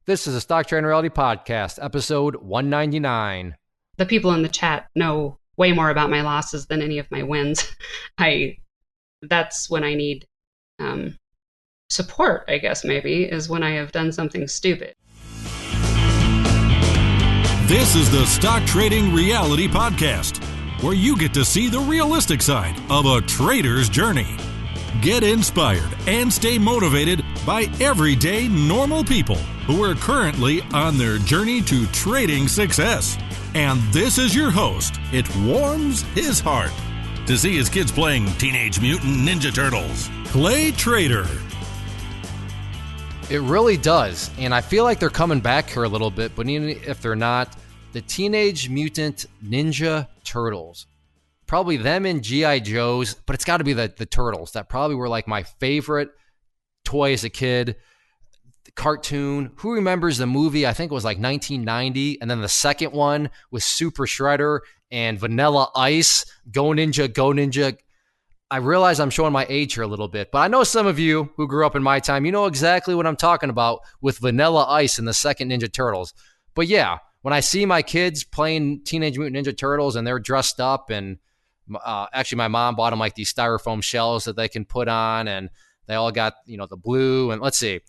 This is a Stock Trading Reality Podcast, episode 199. The people in the chat know way more about my losses than any of my wins. That's when I need support, I guess, maybe, is when I have done something stupid. This is the Stock Trading Reality Podcast, where you get to see the realistic side of a trader's journey. Get inspired and stay motivated by everyday normal people who are currently on their journey to trading success. And this is your host. It warms his heart to see his kids playing Teenage Mutant Ninja Turtles. Clay Trader. It really does, and I feel like they're coming back here a little bit, but even if they're not, the Teenage Mutant Ninja Turtles. Probably them and G.I. Joes, but it's got to be the Turtles. That probably were like my favorite toy as a kid. The cartoon. Who remembers the movie? I think it was like 1990. And then the second one was Super Shredder and Vanilla Ice. Go Ninja, Go Ninja. I realize I'm showing my age here a little bit, but I know some of you who grew up in my time, you know exactly what I'm talking about with Vanilla Ice and the second Ninja Turtles. But yeah, when I see my kids playing Teenage Mutant Ninja Turtles and they're dressed up, and actually my mom bought them like these styrofoam shells that they can put on, and they all got, you know, the blue. And let's see,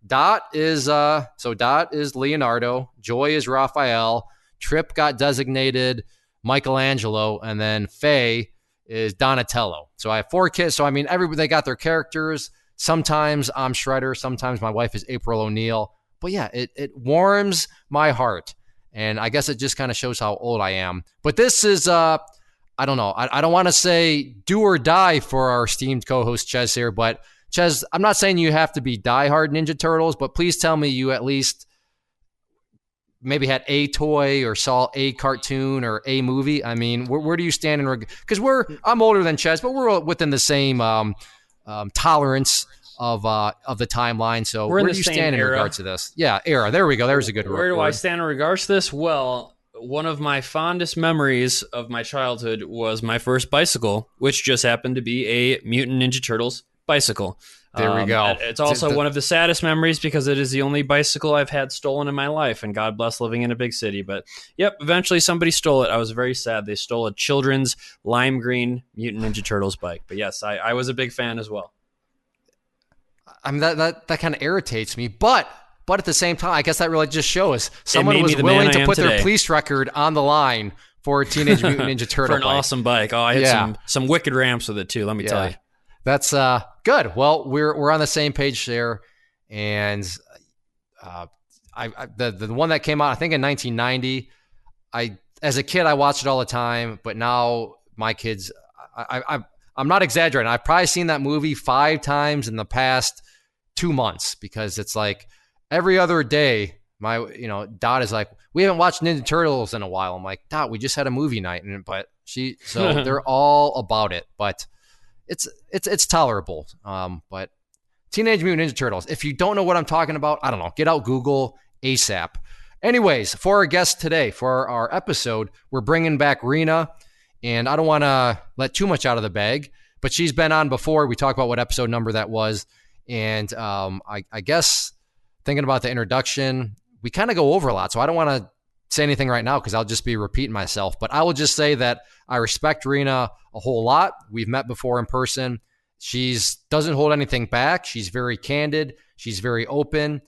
Dot is Leonardo, Joy is Raphael, Trip got designated Michelangelo, and then Faye is Donatello. So I have 4 kids. So I mean, they got their characters. Sometimes I'm Shredder, sometimes my wife is April O'Neil. But yeah, it warms my heart. And I guess it just kind of shows how old I am. But this is, I don't know. I don't want to say do or die for our esteemed co-host Ches here. But Ches, I'm not saying you have to be diehard Ninja Turtles, but please tell me you at least maybe had a toy or saw a cartoon or a movie. I mean, where do you stand in regard? Because I'm older than Ches, but we're within the same tolerance of the timeline. So where do you stand in regards to this? Yeah, era. There we go. There's a good word. Where do I stand in regards to this? Well, one of my fondest memories of my childhood was my first bicycle, which just happened to be a Mutant Ninja Turtles bicycle. There we go. It's also one of the saddest memories because it is the only bicycle I've had stolen in my life, and God bless living in a big city. But yep, eventually somebody stole it. I was very sad. They stole a children's lime green Mutant Ninja Turtles bike. But yes, I was a big fan as well. I mean, that kind of irritates me, but at the same time, I guess that really just shows someone was willing to put their police record on the line for a Teenage Mutant Ninja Turtle for an awesome bike. Oh, I had some wicked ramps with it too. Let me tell you. That's good. Well, we're on the same page there, and the one that came out, I think in 1990. As a kid I watched it all the time, but now my kids, I'm not exaggerating. I've probably seen that movie 5 times in the past 2 months, because it's like every other day, Dot is like, we haven't watched Ninja Turtles in a while. I'm like, Dot, we just had a movie night, so they're all about it, but it's tolerable. But Teenage Mutant Ninja Turtles, if you don't know what I'm talking about, I don't know, get out Google ASAP. Anyways, for our guest today, for our episode, we're bringing back Rena. And I don't want to let too much out of the bag, but she's been on before. We talked about what episode number that was. And I guess thinking about the introduction, we kind of go over a lot. So I don't want to say anything right now because I'll just be repeating myself. But I will just say that I respect Rena a whole lot. We've met before in person. She doesn't hold anything back. She's very candid. She's very open.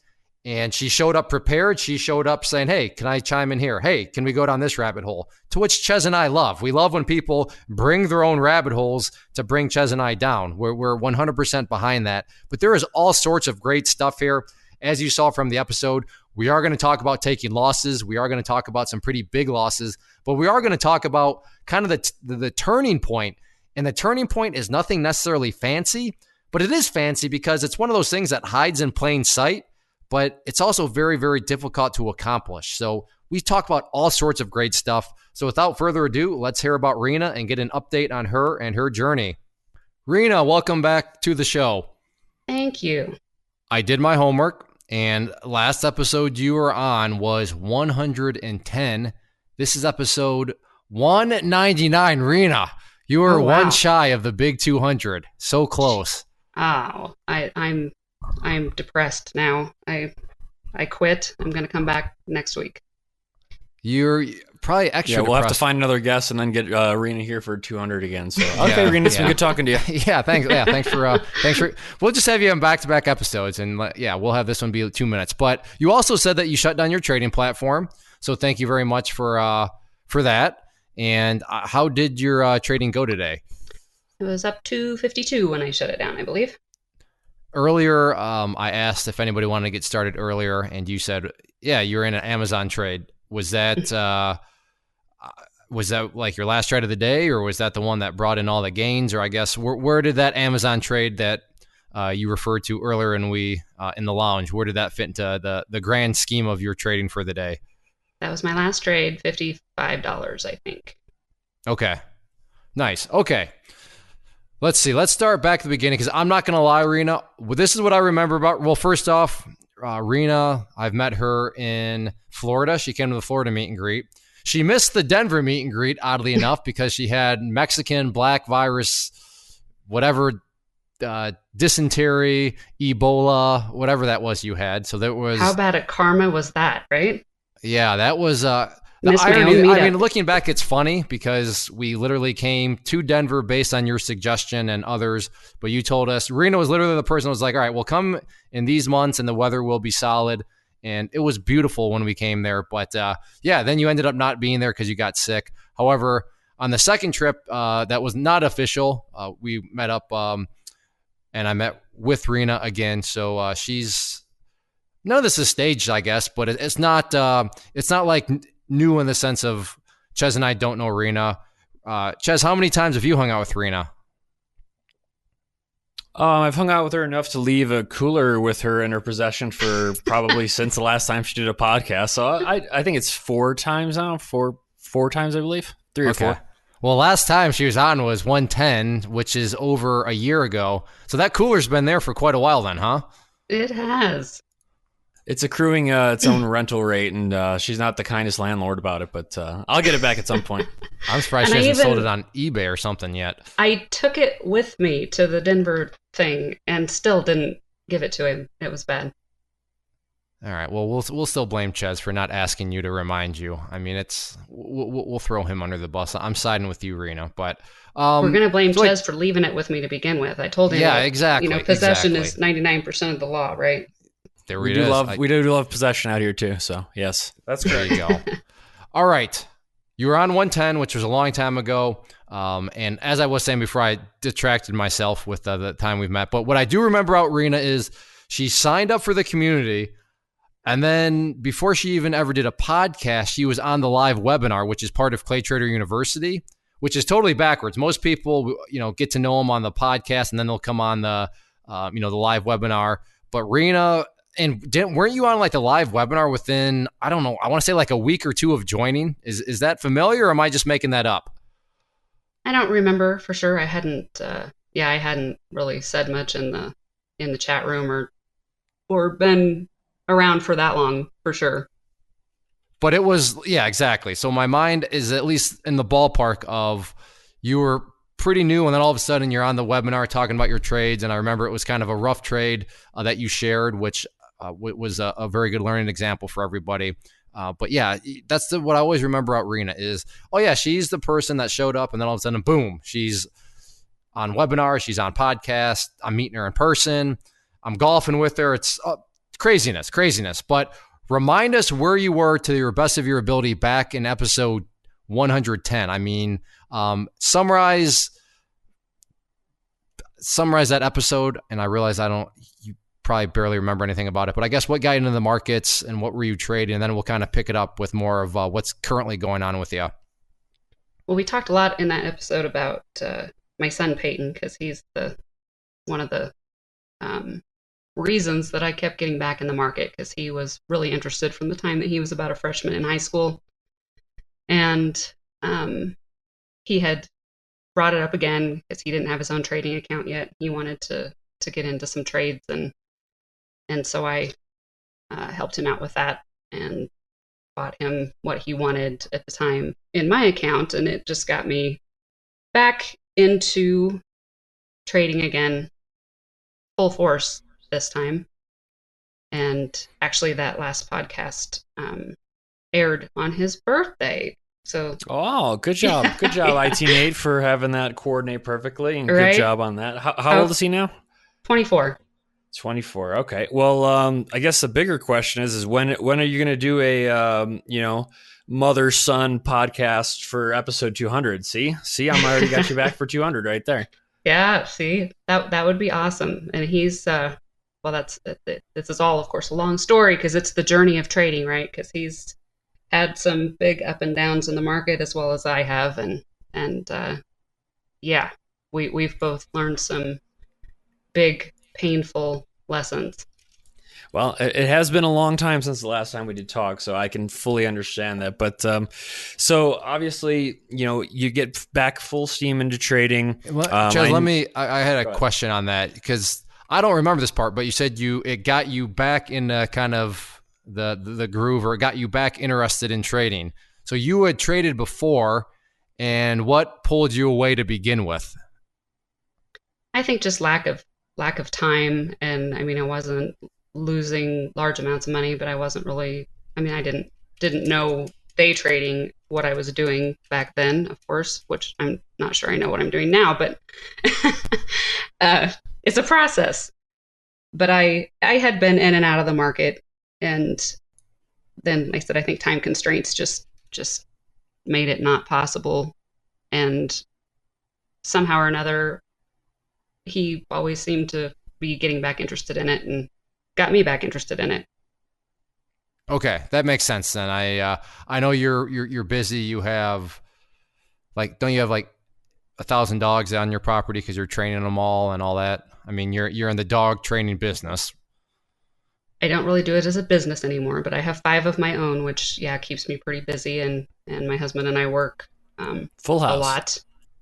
And she showed up prepared. She showed up saying, hey, can I chime in here? Hey, can we go down this rabbit hole? To which Ches and I love. We love when people bring their own rabbit holes to bring Ches and I down. We're 100% behind that. But there is all sorts of great stuff here. As you saw from the episode, we are going to talk about taking losses. We are going to talk about some pretty big losses. But we are going to talk about kind of the turning point. And the turning point is nothing necessarily fancy, but it is fancy because it's one of those things that hides in plain sight. But it's also very, very difficult to accomplish. So we talk about all sorts of great stuff. So without further ado, let's hear about Rena and get an update on her and her journey. Rena, welcome back to the show. Thank you. I did my homework, and last episode you were on was 110. This is episode 199. Rena, you were one shy of the big 200. So close. Oh, I'm depressed now. I quit. I'm going to come back next week. You're probably extra. Yeah, we'll have to depressed. find another guest and then get Rena here for 200 again. So Yeah, okay, Rena, it's been yeah. good talking to you. Yeah, thanks. Yeah, thanks for. We'll just have you on back-to-back episodes, and yeah, we'll have this one be 2 minutes. But you also said that you shut down your trading platform, so thank you very much for that. And how did your trading go today? It was up to 52 when I shut it down, I believe. Earlier, I asked if anybody wanted to get started earlier, and you said, yeah, you're in an Amazon trade. Was that like your last trade of the day, or was that the one that brought in all the gains? Or I guess where did that Amazon trade that you referred to earlier in the lounge, where did that fit into the grand scheme of your trading for the day? That was my last trade, $55, I think. Okay, nice. Okay. Let's see. Let's start back at the beginning because I'm not going to lie, Rena. This is what I remember about. Well, first off, Rena, I've met her in Florida. She came to the Florida meet and greet. She missed the Denver meet and greet, oddly enough, because she had Mexican black virus, whatever, dysentery, Ebola, whatever that was you had. So that was. How bad a karma was that, right? Yeah, that was. The Missed my own irony, I meetup. mean, looking back, it's funny because we literally came to Denver based on your suggestion and others. But you told us, Rena was literally the person who was like, all right, we'll come in these months and the weather will be solid. And it was beautiful when we came there. But yeah, then you ended up not being there because you got sick. However, on the second trip that was not official, we met up and I met with Rena again. So she's, none of this is staged, I guess, but it's not like new in the sense of Ches and I don't know Rena. Ches, how many times have you hung out with Rena? I've hung out with her enough to leave a cooler with her in her possession for probably since the last time she did a podcast. So I think it's 4 times now. Four times, I believe. 3 or 4. Well, last time she was on was 110, which is over a year ago. So that cooler's been there for quite a while then, huh? It has. It's accruing its own rental rate, and she's not the kindest landlord about it, but I'll get it back at some point. I'm surprised she hasn't sold it on eBay or something yet. I took it with me to the Denver thing and still didn't give it to him. It was bad. All right. Well, we'll still blame Ches for not asking you to remind you. I mean, we'll throw him under the bus. I'm siding with you, Rena. But we're gonna blame Ches for leaving it with me to begin with. I told him, yeah, exactly. Possession is 99% of the law, right? We do love possession out here too. So yes, that's great. There you go. All right, you were on 110, which was a long time ago. And as I was saying before, I detracted myself with the time we've met. But what I do remember about Rena is she signed up for the community, and then before she even ever did a podcast, she was on the live webinar, which is part of Clay Trader University, which is totally backwards. Most people, get to know them on the podcast, and then they'll come on the live webinar. But Rena. And weren't you on like the live webinar within, I don't know, I want to say like a week or 2 of joining? Is that familiar, or am I just making that up? I don't remember for sure. I hadn't really said much in the chat room or been around for that long for sure. But it was, yeah, exactly. So my mind is at least in the ballpark of you were pretty new, and then all of a sudden you're on the webinar talking about your trades. And I remember it was kind of a rough trade that you shared, which was a very good learning example for everybody. But yeah, that's what I always remember about Rena is, oh yeah, she's the person that showed up, and then all of a sudden, boom, she's on webinar, she's on podcast, I'm meeting her in person, I'm golfing with her. It's craziness. But remind us where you were to your best of your ability back in episode 110. I mean, summarize that episode, and I realize you probably barely remember anything about it, but I guess what got into the markets and what were you trading, and then we'll kind of pick it up with more of what's currently going on with you. Well, we talked a lot in that episode about my son Peyton, because he's one of the reasons that I kept getting back in the market, because he was really interested from the time that he was about a freshman in high school, and he had brought it up again because he didn't have his own trading account yet. He wanted to get into some trades, and so I helped him out with that and bought him what he wanted at the time in my account, and it just got me back into trading again, full force this time. And actually, that last podcast aired on his birthday. So, oh, good job. Good job, IT Nate, for having that coordinate perfectly. And right? Good job on that. How old is he now? 24. 24. Okay. Well, I guess the bigger question is when are you going to do a, mother-son podcast for episode 200? See, I'm already got you back for 200 right there. Yeah, see, that would be awesome. And he's this is all, of course, a long story because it's the journey of trading, right? Because he's had some big up and downs in the market as well as I have, and yeah, we've both learned some big painful lessons. Well, it has been a long time since the last time we did talk, so I can fully understand that. But so obviously, you get back full steam into trading. Chaz, I had a question on that because I don't remember this part, but you said it got you back in kind of the groove, or it got you back interested in trading. So you had traded before, and what pulled you away to begin with? I think just lack of time, and I mean, I wasn't losing large amounts of money, but I wasn't really, I mean, I didn't know day trading what I was doing back then, of course, which I'm not sure I know what I'm doing now, but it's a process. But I had been in and out of the market, and then like I said, I think time constraints just made it not possible. And somehow or another, he always seemed to be getting back interested in it and got me back interested in it. Okay, that makes sense then. I know you're busy. You have don't you have like 1,000 dogs on your property because you're training them all and all that? I mean, you're in the dog training business. I don't really do it as a business anymore, but I have 5 of my own, which keeps me pretty busy, and my husband and I work full house a lot.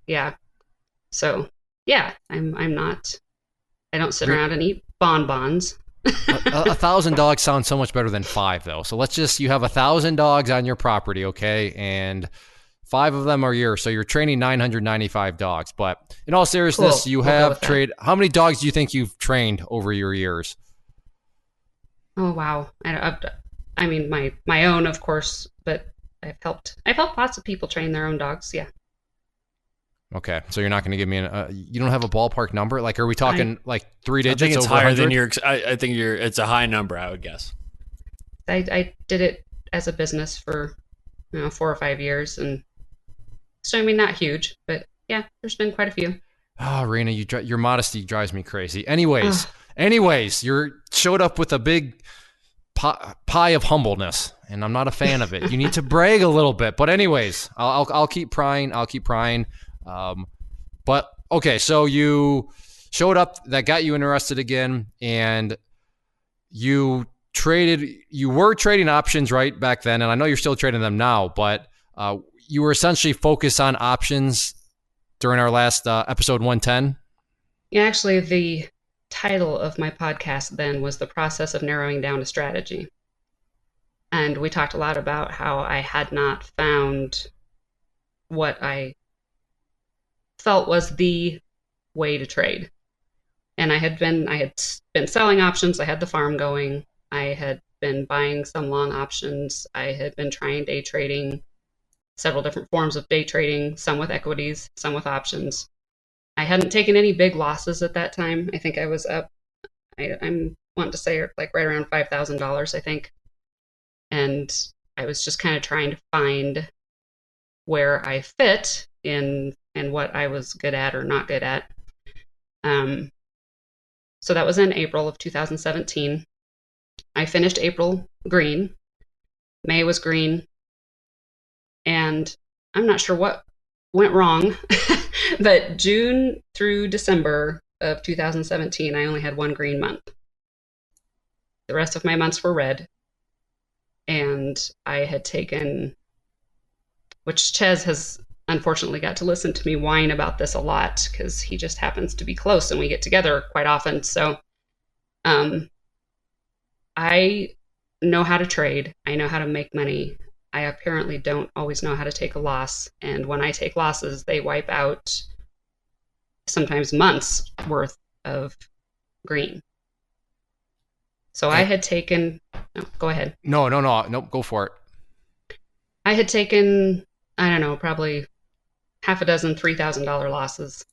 Yeah. So yeah, I'm not. I don't sit around and eat bonbons. 1,000 dogs sounds so much better than 5, though. So you have 1,000 dogs on your property, okay, and 5 of them are yours. So you're training 995 dogs. But in all seriousness, you have trained. How many dogs do you think you've trained over your years? Oh wow! I mean, my own, of course, but I've helped lots of people train their own dogs. Yeah. Okay, so you're not going to give me you don't have a ballpark number? Like, are we talking like 3 digits? I think it's over higher 100? than your. I think it's a high number, I would guess. I did it as a business for 4 or 5 years, and so I mean, not huge, but yeah, there's been quite a few. Oh, Rena, your modesty drives me crazy. Anyways, you showed up with a big pie of humbleness, and I'm not a fan of it. You need to brag a little bit, but anyways, I'll keep prying. But okay, so you showed up, that got you interested again, and you were trading options right back then, and I know you're still trading them now, but you were essentially focused on options during our last episode 110. Yeah, actually, the title of my podcast then was The Process of Narrowing Down a Strategy. And we talked a lot about how I had not found what I felt was the way to trade. And I had been selling options. I had the farm going. I had been buying some long options. I had been trying day trading, several different forms of day trading, some with equities, some with options. I hadn't taken any big losses at that time. I think I was up, I'm wanting to say like right around $5,000, I think. And I was just kind of trying to find where I fit in and what I was good at or not good at. So that was in April of 2017. I finished April green. May was green. And I'm not sure what went wrong, but June through December of 2017, I only had 1 green month. The rest of my months were red. And I had taken, which Chez has unfortunately got to listen to me whine about this a lot because he just happens to be close and we get together quite often. So I know how to trade. I know how to make money. I apparently don't always know how to take a loss. And when I take losses, they wipe out sometimes months worth of green. So I had taken, no, go ahead. No, go for it. I had taken, I don't know, probably half a dozen $3,000 losses.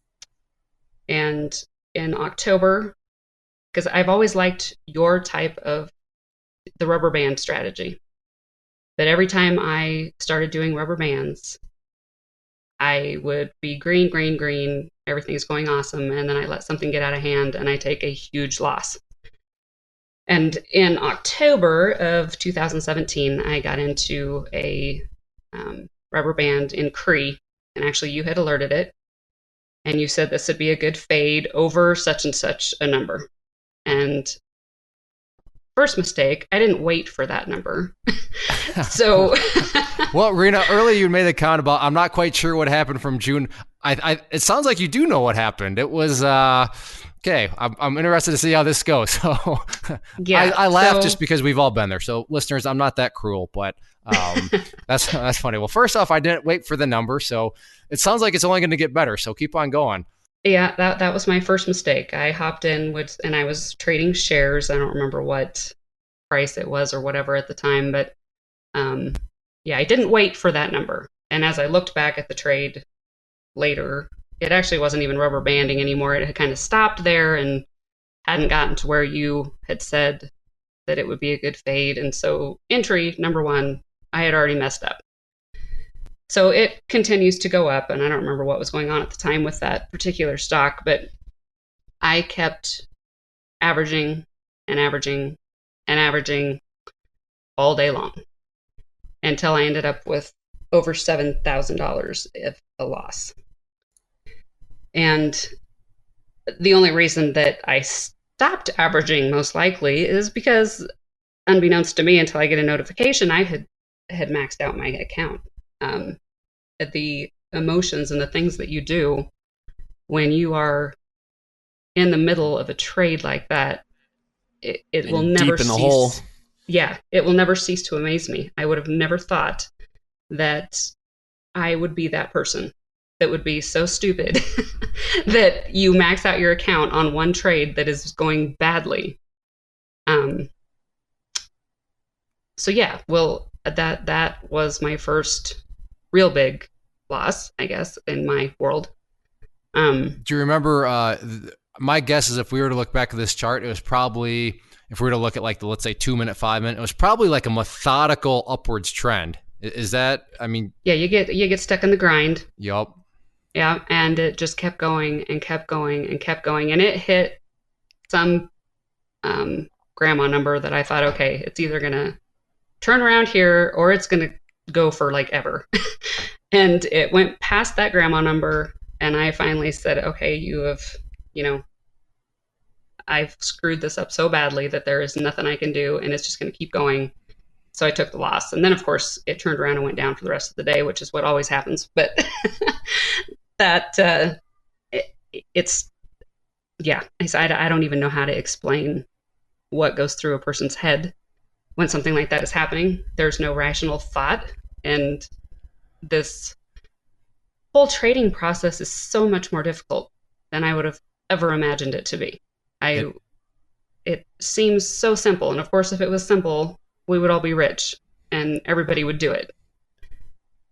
And in October, because I've always liked your type of the rubber band strategy, that every time I started doing rubber bands, I would be green, green, green. Everything's going awesome. And then I let something get out of hand and I take a huge loss. And in October of 2017, I got into a rubber band in Cree. And actually, you had alerted it. And you said this would be a good fade over such and such a number. And first mistake, I didn't wait for that number. So, well, Rena, earlier you made the comment about I'm not quite sure what happened from June. It sounds like you do know what happened. It was okay. I'm interested to see how this goes. So, yeah, I laugh just because we've all been there. So, listeners, I'm not that cruel, but that's funny. Well, first off, I didn't wait for the number, so it sounds like it's only going to get better. So keep on going. Yeah, that was my first mistake. I hopped in and I was trading shares. I don't remember what price it was or whatever at the time, but yeah, I didn't wait for that number. And as I looked back at the trade later, it actually wasn't even rubber banding anymore. It had kind of stopped there and hadn't gotten to where you had said that it would be a good fade. And so entry number one, I had already messed up. So it continues to go up, and I don't remember what was going on at the time with that particular stock, but I kept averaging and averaging and averaging all day long until I ended up with over $7,000 of a loss. And the only reason that I stopped averaging, most likely, is because, unbeknownst to me, until I get a notification, I had maxed out my account. The emotions and the things that you do when you are in the middle of a trade like that, it will never deep in the cease. hole. Yeah, it will never cease to amaze me. I would have never thought that I would be that person that would be so stupid that you max out your account on one trade that is going badly. So yeah, well, that was my first real big loss, I guess, in my world. Do you remember, my guess is if we were to look back at this chart, it was probably, if we were to look at like the, let's say 2 minute, 5 minute, it was probably like a methodical upwards trend. Is that, I mean. Yeah, you get stuck in the grind. Yup. Yeah, and it just kept going and kept going and kept going. And it hit some grandma number that I thought, okay, it's either going to turn around here or it's going to go for like ever. And it went past that grandma number, and I finally said, okay, I've screwed this up so badly that there is nothing I can do, and it's just going to keep going. So I took the loss. And then, of course, it turned around and went down for the rest of the day, which is what always happens. But it's, yeah, I don't even know how to explain what goes through a person's head when something like that is happening. There's no rational thought. And this whole trading process is so much more difficult than I would have ever imagined it to be. It seems so simple. And of course, if it was simple, we would all be rich and everybody would do it.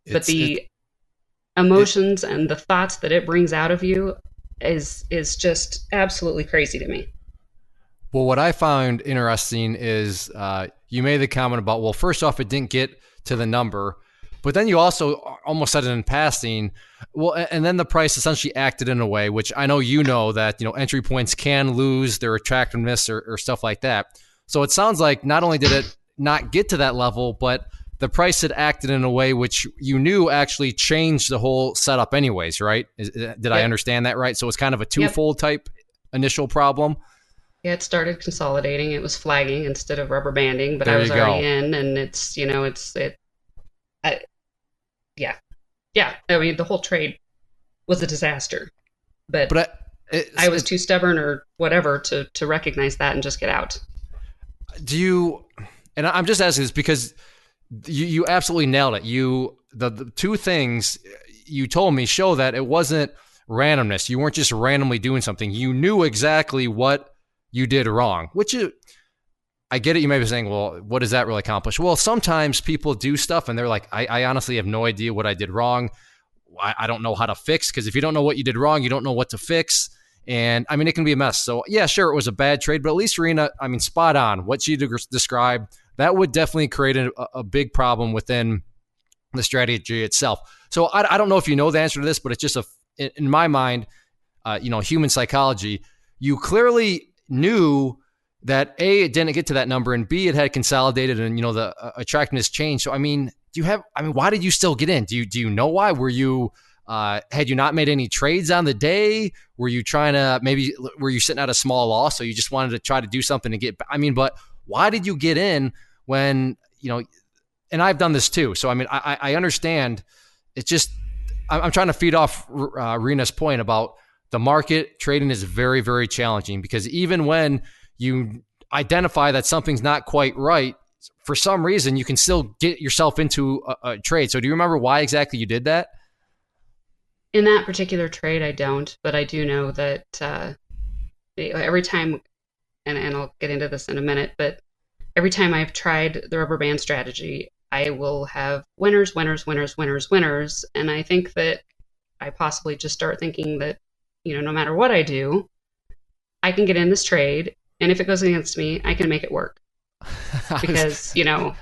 But the emotions and the thoughts that it brings out of you is just absolutely crazy to me. Well, what I found interesting is you made the comment about, well, first off, it didn't get to the number, but then you also almost said it in passing. Well, and then the price essentially acted in a way, which I know that, entry points can lose their attractiveness or stuff like that. So it sounds like not only did it not get to that level, but the price had acted in a way which you knew actually changed the whole setup anyways, right? Did I understand that right? So it's kind of a twofold type initial problem. Yeah, it started consolidating. It was flagging instead of rubber banding, but I was already in, and yeah. I mean, the whole trade was a disaster, but I was too stubborn or whatever to recognize that and just get out. And I'm just asking this because you absolutely nailed it. The two things you told me show that it wasn't randomness. You weren't just randomly doing something. You knew exactly what you did wrong, which I get it. You may be saying, well, what does that really accomplish? Well, sometimes people do stuff and they're like, I honestly have no idea what I did wrong. I don't know how to fix, because if you don't know what you did wrong, you don't know what to fix. And I mean, it can be a mess. So yeah, sure, it was a bad trade, but at least Rena, I mean, spot on what she described. That would definitely create a big problem within the strategy itself. So I don't know if you know the answer to this, but it's just in my mind, human psychology. You clearly knew that A, it didn't get to that number, and B, it had consolidated, and the attractiveness changed. So I mean, why did you still get in? Do you know why? Were you had you not made any trades on the day? Were you were you sitting at a small loss, so you just wanted to try to do something to get? I mean, but why did you get in when And I've done this too. So I mean, I understand. It's just I'm trying to feed off Rena's point about the market. Trading is very, very challenging, because even when you identify that something's not quite right, for some reason, you can still get yourself into a trade. So do you remember why exactly you did that? In that particular trade, I don't, but I do know that every time, and I'll get into this in a minute, but every time I've tried the rubber band strategy, I will have winners, winners, winners, winners, winners. And I think that I possibly just start thinking that, no matter what I do, I can get in this trade. And if it goes against me, I can make it work. Because, I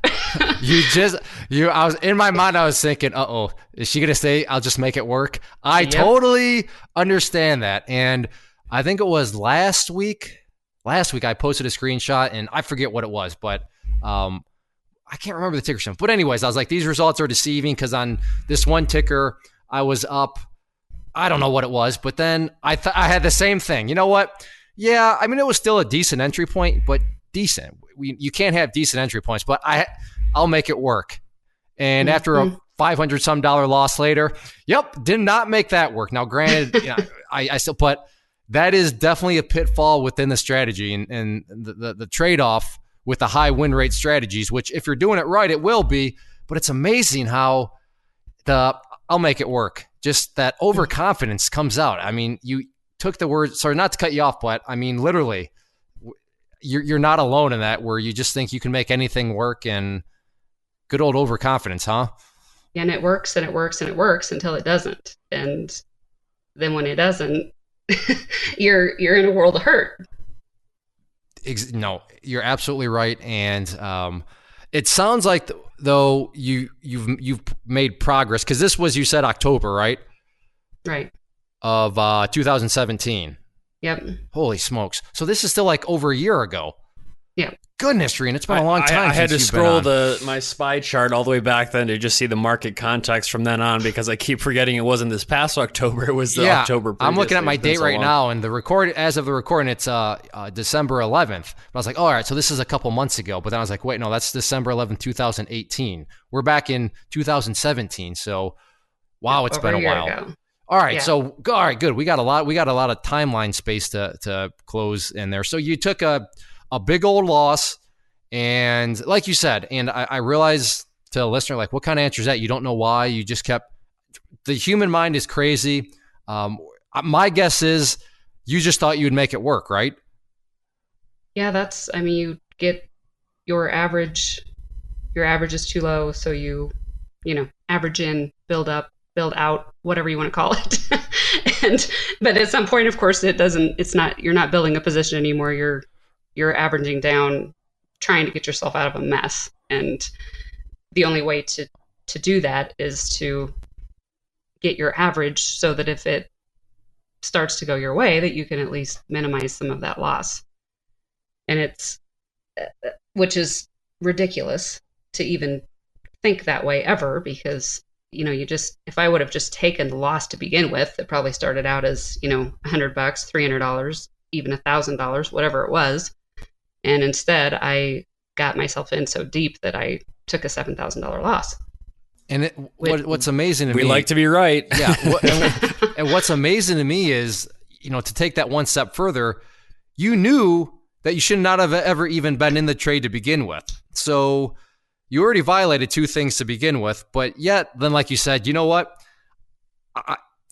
was in my mind, I was thinking, is she going to say, I'll just make it work? I totally understand that. And I think it was last week I posted a screenshot, and I forget what it was, but I can't remember the ticker symbol. But anyways, I was like, these results are deceiving, because on this one ticker, I was up, I don't know what it was, but then I had the same thing. You know what? Yeah, I mean, it was still a decent entry point, but decent. You can't have decent entry points, but I'll make it work. And after a $500 some loss later, did not make that work. Now, granted, I still, but that is definitely a pitfall within the strategy, and the trade-off with the high win rate strategies, which if you're doing it right, it will be. But it's amazing how I'll make it work, just that overconfidence comes out. I mean, you took the word, sorry, not to cut you off, but I mean, literally, you're not alone in that, where you just think you can make anything work, and good old overconfidence, huh? And it works and it works and it works until it doesn't. And then when it doesn't, you're in a world of hurt. No, you're absolutely right. And it sounds like though you've made progress, because this was, you said October, right? Right. Of 2017. Yep. Holy smokes! So this is still like over a year ago. Yeah. Goodness, Reen, it's been a long time. I had to scroll my SPY chart all the way back then to just see the market context from then on, because I keep forgetting it wasn't this past October. It was the October previous. I'm looking at my date right now, and as of the recording, it's December 11th. But I was like, all right, so this is a couple months ago. But then I was like, wait, no, that's December 11th, 2018. We're back in 2017. So, wow, it's been a while. Ago. All right, so all right, good. We got a lot of timeline space to close in there. So you took a big old loss, and like you said, and I realized to a listener, like, what kind of answer is that? You don't know why. You just kept. The human mind is crazy. My guess is you just thought you'd make it work, right? Yeah, you get your average. Your average is too low, so you average in, build up, build out, whatever you want to call it. But at some point, of course, you're not building a position anymore. You're averaging down, trying to get yourself out of a mess. And the only way to do that is to get your average, so that if it starts to go your way, that you can at least minimize some of that loss. And which is ridiculous to even think that way ever, because if I would have just taken the loss to begin with, it probably started out as, $100, $300, even $1,000, whatever it was. And instead I got myself in so deep that I took a $7,000 loss. And what's amazing to me, we like to be right. Yeah. And what's amazing to me is, to take that one step further, you knew that you should not have ever even been in the trade to begin with. So you already violated two things to begin with, but yet then, like you said, you know what?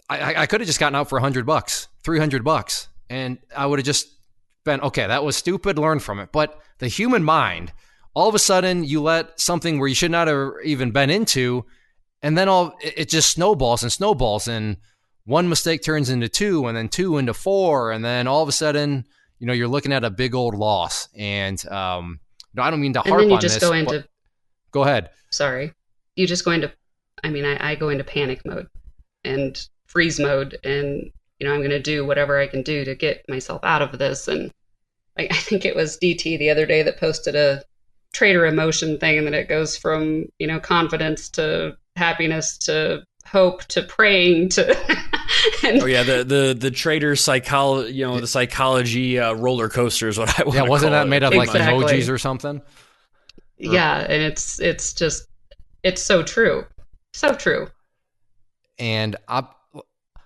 I could have just gotten out for $100, $300, and I would have just been, okay, that was stupid, learn from it. But the human mind, all of a sudden you let something where you should not have even been into, and then it just snowballs and snowballs, and one mistake turns into two, and then two into four, and then all of a sudden, you're looking at a big old loss. And I don't mean to harp on this. And then you just go into... Go ahead. Sorry. You just go into... I go into panic mode and freeze mode, and I'm going to do whatever I can do to get myself out of this. And I think it was DT the other day that posted a trader emotion thing, and then it goes from confidence to happiness to hope to praying to the trader psychology, the psychology roller coaster is what I want. Wasn't that made of like emojis or something? Yeah, and it's just, it's so true. So true. And I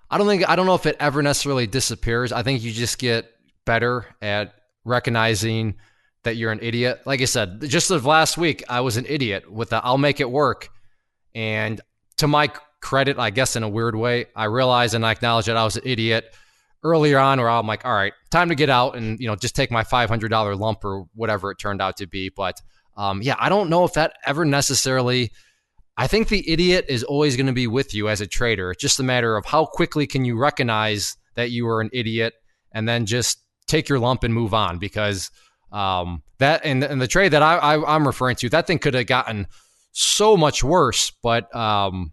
don't know if it ever necessarily disappears. I think you just get better at recognizing that you're an idiot. Like I said, just last week, I was an idiot with the I'll make it work. And to my credit, I guess in a weird way, I realized and I acknowledged that I was an idiot earlier on, where I'm like, all right, time to get out and, just take my $500 lump or whatever it turned out to be. But I don't know if that ever necessarily... I think the idiot is always going to be with you as a trader. It's just a matter of how quickly can you recognize that you are an idiot and then just take your lump and move on, because that and the trade that I'm referring to, that thing could have gotten so much worse. But so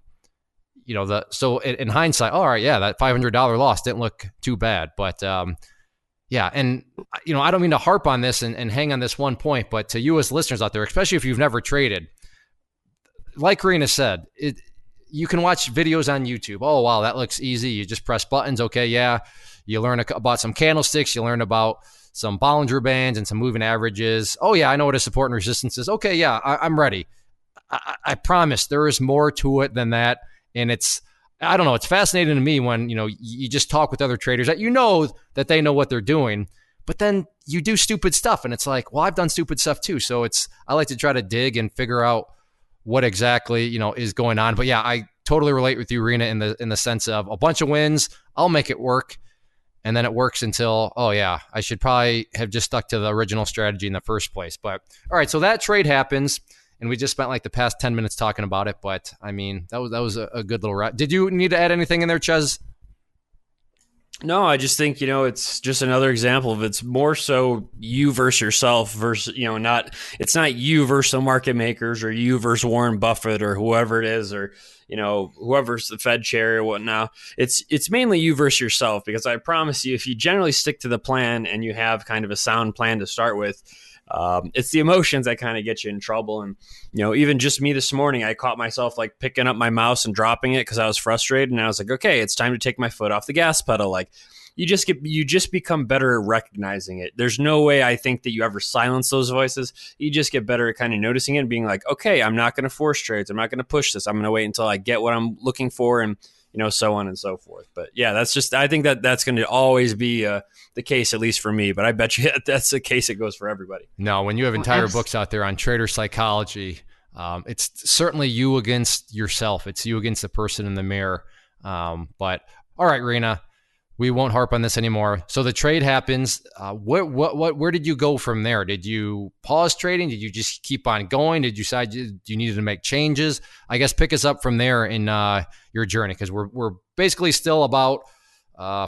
in hindsight, all right, that $500 loss didn't look too bad. But and I don't mean to harp on this and hang on this one point, but to you as listeners out there, especially if you've never traded, like Rena said, you can watch videos on YouTube. Oh, wow, that looks easy. You just press buttons. Okay, yeah. You learn about some candlesticks. You learn about some Bollinger Bands and some moving averages. Oh, yeah, I know what a support and resistance is. Okay, yeah, I'm ready. I promise there is more to it than that. And I don't know, it's fascinating to me when, you just talk with other traders that that they know what they're doing, but then you do stupid stuff. And it's like, well, I've done stupid stuff too. So I like to try to dig and figure out what exactly, is going on. But yeah, I totally relate with you, Rena, in the sense of a bunch of wins, I'll make it work. And then it works until, oh yeah, I should probably have just stuck to the original strategy in the first place. But all right, so that trade happens, and we just spent like the past 10 minutes talking about it. But I mean, that was a good little wrap. Did you need to add anything in there, Ches? No, I just think, it's just another example of it's more so you versus yourself versus, it's not you versus the market makers or you versus Warren Buffett or whoever it is, or, whoever's the Fed chair or whatnot. It's mainly you versus yourself, because I promise you, if you generally stick to the plan and you have kind of a sound plan to start with, it's the emotions that kind of get you in trouble. And, even just me this morning, I caught myself like picking up my mouse and dropping it because I was frustrated. And I was like, okay, it's time to take my foot off the gas pedal. Like you just become better at recognizing it. There's no way I think that you ever silence those voices. You just get better at kind of noticing it and being like, okay, I'm not going to force trades. I'm not going to push this. I'm going to wait until I get what I'm looking for, and so on and so forth. But yeah, I think that's going to always be the case, at least for me. But I bet you that's the case it goes for everybody. No, when you have entire books out there on trader psychology, it's certainly you against yourself. It's you against the person in the mirror. But all right, Rena, we won't harp on this anymore. So the trade happens. Where did you go from there? Did you pause trading? Did you just keep on going? Did you decide you needed to make changes? I guess pick us up from there in your journey, because we're basically still about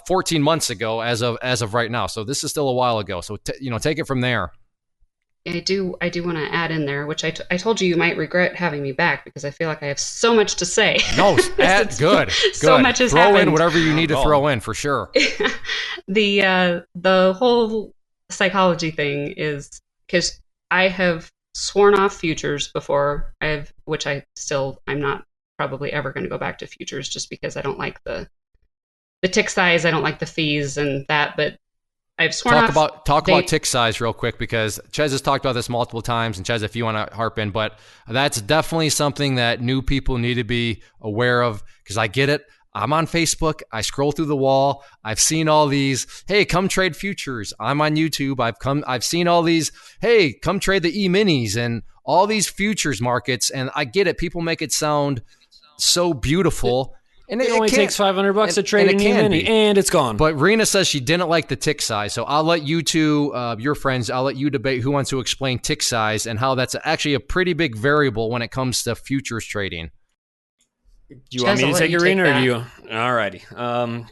14 months ago as of right now. So this is still a while ago. So take it from there. I do want to add in there, which I told you might regret having me back, because I feel like I have so much to say. No, good. So much has throw happened. In whatever you need to throw in, for sure. The whole psychology thing is because I have sworn off futures before. I'm not probably ever going to go back to futures, just because I don't like the tick size. I don't like the fees and that, but I've sworn off. Talk about tick size real quick, because Ches has talked about this multiple times, and Ches, if you want to harp in, but that's definitely something that new people need to be aware of, because I get it. I'm on Facebook. I scroll through the wall. I've seen all these, hey, come trade futures. I'm on YouTube. I've seen all these, hey, come trade the E-minis and all these futures markets. And I get it. People make it sound so beautiful. And it only takes $500 to trade an E-mini, and it's gone. But Rena says she didn't like the tick size. So I'll let you two, your friends, I'll let you debate who wants to explain tick size and how that's actually a pretty big variable when it comes to futures trading. Do you want me to take it, Rena, or do you? All righty.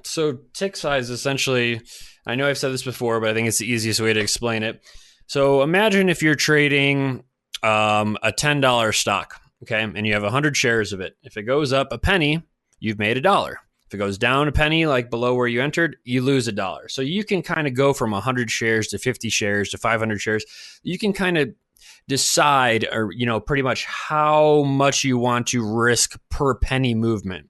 So tick size, essentially, I know I've said this before, but I think it's the easiest way to explain it. So imagine if you're trading a $10 stock, okay, and you have 100 shares of it. If it goes up a penny, you've made $1. If it goes down a penny, like below where you entered, you lose $1. So you can kind of go from 100 shares to 50 shares to 500 shares. You can kind of decide, or pretty much how much you want to risk per penny movement.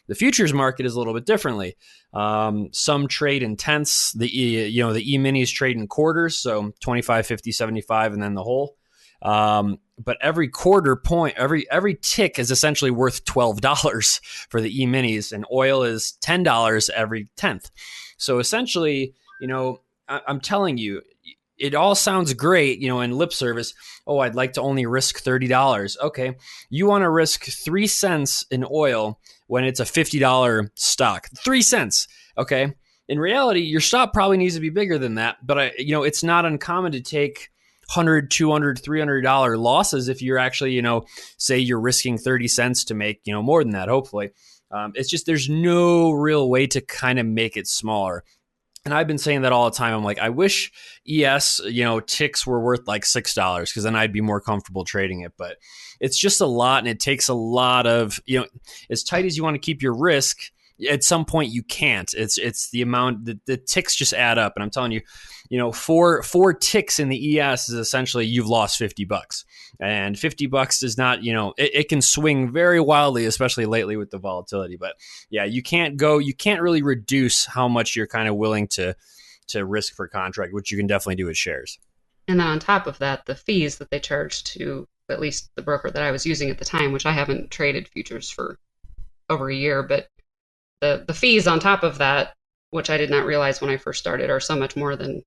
The futures market is a little bit differently. Some trade in tenths. The E-minis trade in quarters, so 25, 50, 75, and then the whole. But every quarter point, every tick is essentially worth $12 for the E-minis, and oil is $10 every tenth. So essentially, I'm telling you, it all sounds great, in lip service. Oh, I'd like to only risk $30. Okay, you want to risk 3 cents in oil when it's a $50 stock. 3 cents. Okay. In reality, your stop probably needs to be bigger than that. But it's not uncommon to take $100, $200, $300 losses if you're actually, say you're risking 30 cents to make, more than that, hopefully. It's just there's no real way to kind of make it smaller. And I've been saying that all the time. I'm like, I wish ticks were worth like $6 because then I'd be more comfortable trading it. But it's just a lot, and it takes a lot of, as tight as you want to keep your risk, at some point you can't. It's the amount, the ticks just add up. And I'm telling you, four ticks in the ES is essentially you've lost $50. And $50 is not, it can swing very wildly, especially lately with the volatility. But yeah, you can't really reduce how much you're kind of willing to risk per contract, which you can definitely do with shares. And then on top of that, the fees that they charge to at least the broker that I was using at the time, which I haven't traded futures for over a year, but the fees on top of that, which I did not realize when I first started, are so much more than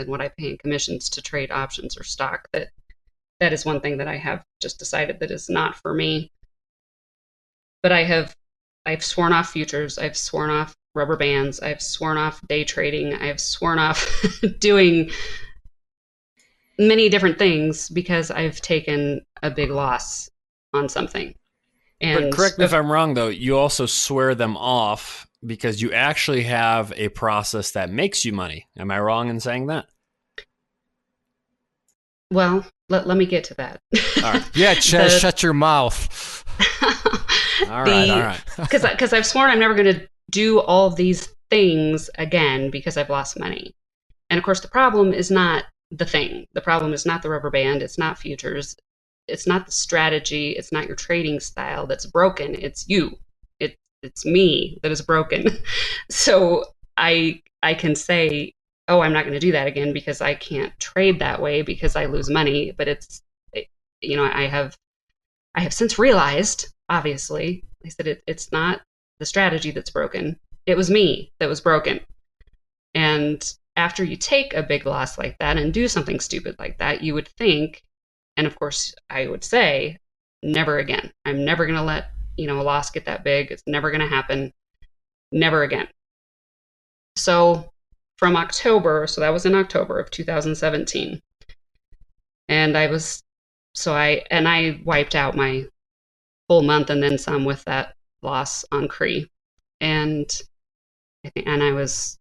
what I pay in commissions to trade options or stock. That is one thing that I have just decided that is not for me. But I've sworn off futures, I've sworn off rubber bands, I've sworn off day trading, I've sworn off doing many different things because I've taken a big loss on something. But correct me if I'm wrong, though, you also swear them off because you actually have a process that makes you money. Am I wrong in saying that? Well, let me get to that. All right. Yeah, shut your mouth. All right. Because I've sworn I'm never going to do all of these things again because I've lost money. And of course, the problem is not the thing. The problem is not the rubber band. It's not futures. It's not the strategy. It's not your trading style that's broken. It's you. It's me that is broken. So I can say, oh, I'm not going to do that again because I can't trade that way because I lose money. But I have since realized, obviously, I said it's not the strategy that's broken. It was me that was broken. And after you take a big loss like that and do something stupid like that, you would think, and of course I would say, never again. I'm never going to let, a loss get that big. It's never going to happen. Never again. So from October, so that was in October of 2017. And I wiped out my whole month and then some with that loss on CRE. And I was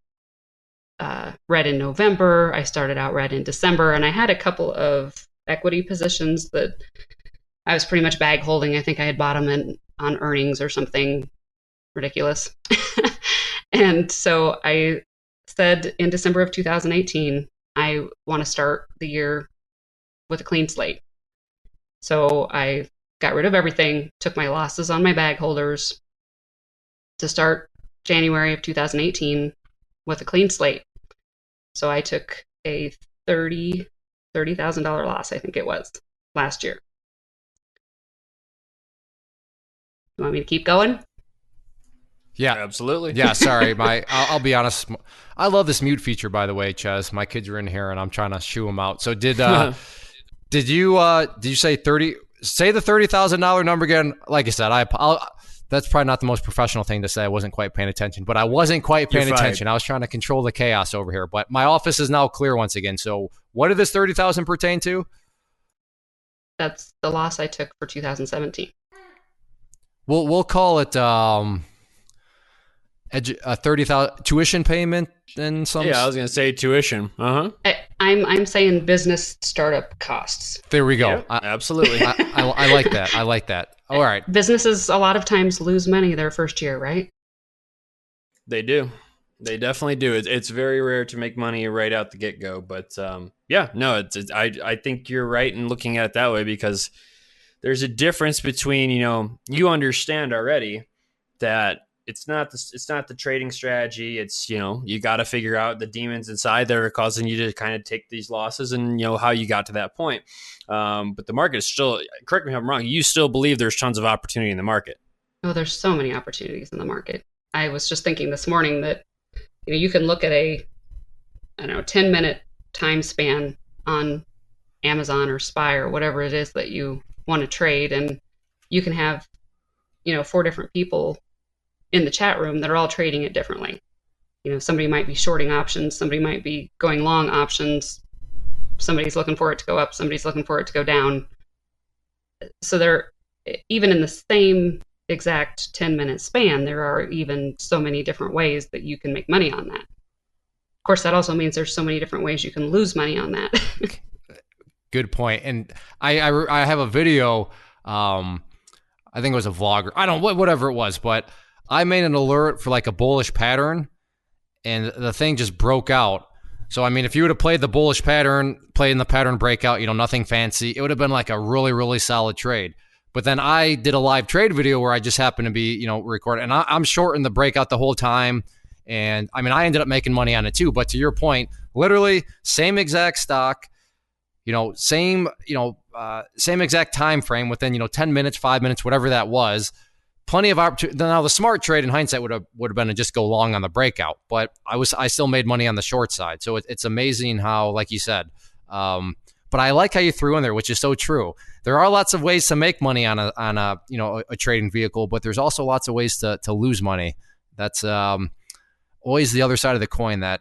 red in November. I started out red in December, and I had a couple of equity positions that I was pretty much bag holding. I think I had bought them on earnings or something ridiculous. And so I said in December of 2018, I want to start the year with a clean slate. So I got rid of everything, took my losses on my bag holders to start January of 2018 with a clean slate. So I took a $30,000 loss, I think it was, last year. You want me to keep going? Yeah, absolutely. Yeah, sorry. I'll be honest. I love this mute feature, by the way, Ches. My kids are in here, and I'm trying to shoo them out. So did you say 30? Say the $30,000 number again. Like I said, that's probably not the most professional thing to say. I wasn't quite paying attention, but I wasn't quite paying attention. I was trying to control the chaos over here, but my office is now clear once again. So what did this 30,000 pertain to? That's the loss I took for 2017. We'll call it a 30,000 tuition payment and some. Yeah, I was gonna say tuition. I'm saying business startup costs. There we go. Yeah, absolutely. I like that. I like that. All right. Businesses a lot of times lose money their first year, right? They do. They definitely do. It's very rare to make money right out the get go, but I think you're right in looking at it that way, because there's a difference between, you understand already that it's not the trading strategy. It's, you got to figure out the demons inside that are causing you to kind of take these losses, and how you got to that point. But the market is still, correct me if I'm wrong, you still believe there's tons of opportunity in the market. Oh, there's so many opportunities in the market. I was just thinking this morning that you can look at a 10-minute time span on Amazon or SPY or whatever it is that you want to trade, and you can have 4 different people in the chat room that are all trading it differently. Somebody might be shorting options, somebody might be going long options, somebody's looking for it to go up, somebody's looking for it to go down. So they're even in the same exact 10-minute span, there are even so many different ways that you can make money on that. Of course, that also means there's so many different ways you can lose money on that. Good point. And I have a video, I think it was a vlogger, whatever it was, but I made an alert for like a bullish pattern, and the thing just broke out. So, I mean, if you would have played the bullish pattern, played in the pattern breakout, nothing fancy, it would have been like a really, really solid trade. But then I did a live trade video where I just happened to be, recording, and I'm short in the breakout the whole time. And I mean, I ended up making money on it too. But to your point, literally same exact stock, same exact time frame within, 10 minutes, 5 minutes, whatever that was. Plenty of opportunity. Now the smart trade in hindsight would have been to just go long on the breakout, but I still made money on the short side. So it's amazing how, like you said, but I like how you threw in there, which is so true. There are lots of ways to make money on a trading vehicle, but there's also lots of ways to lose money. That's always the other side of the coin that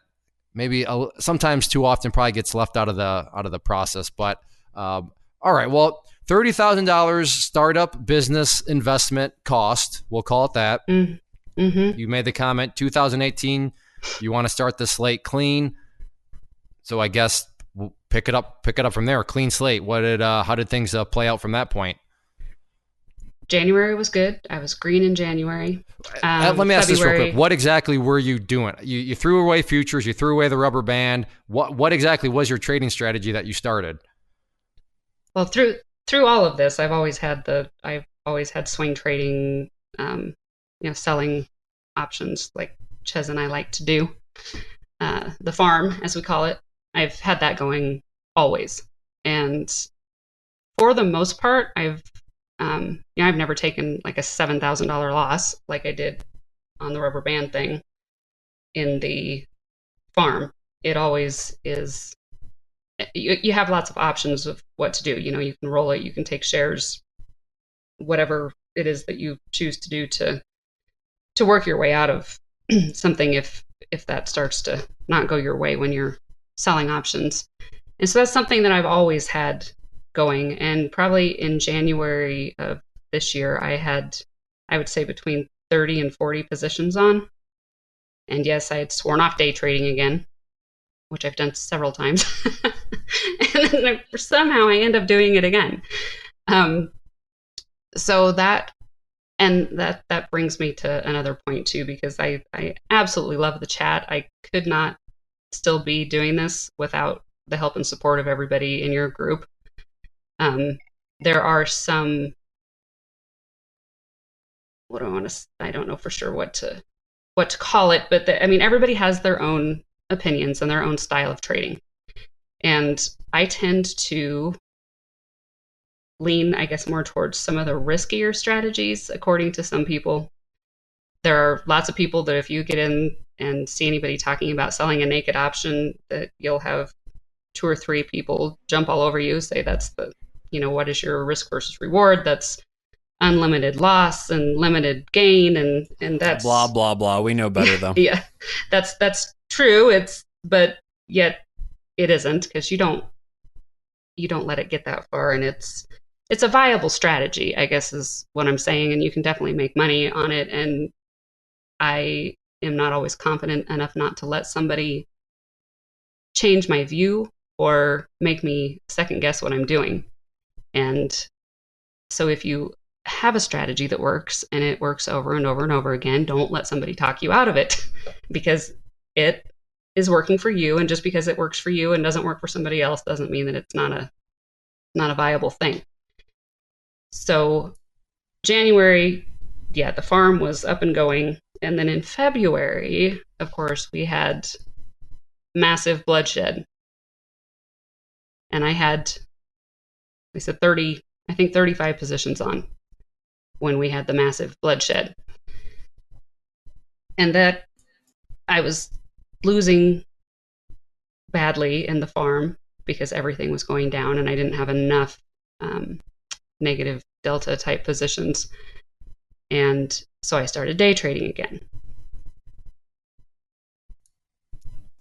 maybe sometimes too often probably gets left out of the process. But all right, well, $30,000 startup business investment cost, we'll call it that. Mm-hmm. You made the comment 2018. You want to start the slate clean, so I guess we'll pick it up from there. Clean slate. How did things play out from that point? January was good. I was green in January. Let me ask this real quick. What exactly were you doing? You threw away futures. You threw away the rubber band. What exactly was your trading strategy that you started? Well, through all of this, I've always had swing trading, selling options like Ches and I like to do. The farm, as we call it, I've had that going always. And for the most part, I've never taken like a $7,000 loss like I did on the rubber band thing in the farm. It always is. You have lots of options of what to do. You can roll it, you can take shares, whatever it is that you choose to do to work your way out of something if that starts to not go your way when you're selling options. And so that's something that I've always had going. And probably in January of this year, I would say between 30 and 40 positions on. And yes, I had sworn off day trading again, which I've done several times. And then somehow I end up doing it again. So that brings me to another point too, because I absolutely love the chat. I could not still be doing this without the help and support of everybody in your group. There are some, I don't know for sure what to call it, but everybody has their own opinions and their own style of trading. And I tend to lean, I guess, more towards some of the riskier strategies, according to some people. There are lots of people that if you get in and see anybody talking about selling a naked option, that you'll have 2 or 3 people jump all over you, say that's what is your risk versus reward? That's unlimited loss and limited gain, and that's blah blah blah. We know better though. Yeah, that's true. But yet it isn't, because you don't let it get that far, and it's a viable strategy, I guess is what I'm saying, and you can definitely make money on it. And I am not always confident enough not to let somebody change my view or make me second guess what I'm doing. And so if you have a strategy that works and it works over and over and over again, don't let somebody talk you out of it, because it is working for you. And just because it works for you and doesn't work for somebody else doesn't mean that it's not a viable thing. So January, yeah, the farm was up and going. And then in February, of course, we had massive bloodshed. And I had, we said 35 positions on when we had the massive bloodshed. And that I was losing badly in the farm because everything was going down and I didn't have enough negative delta type positions. And so I started day trading again.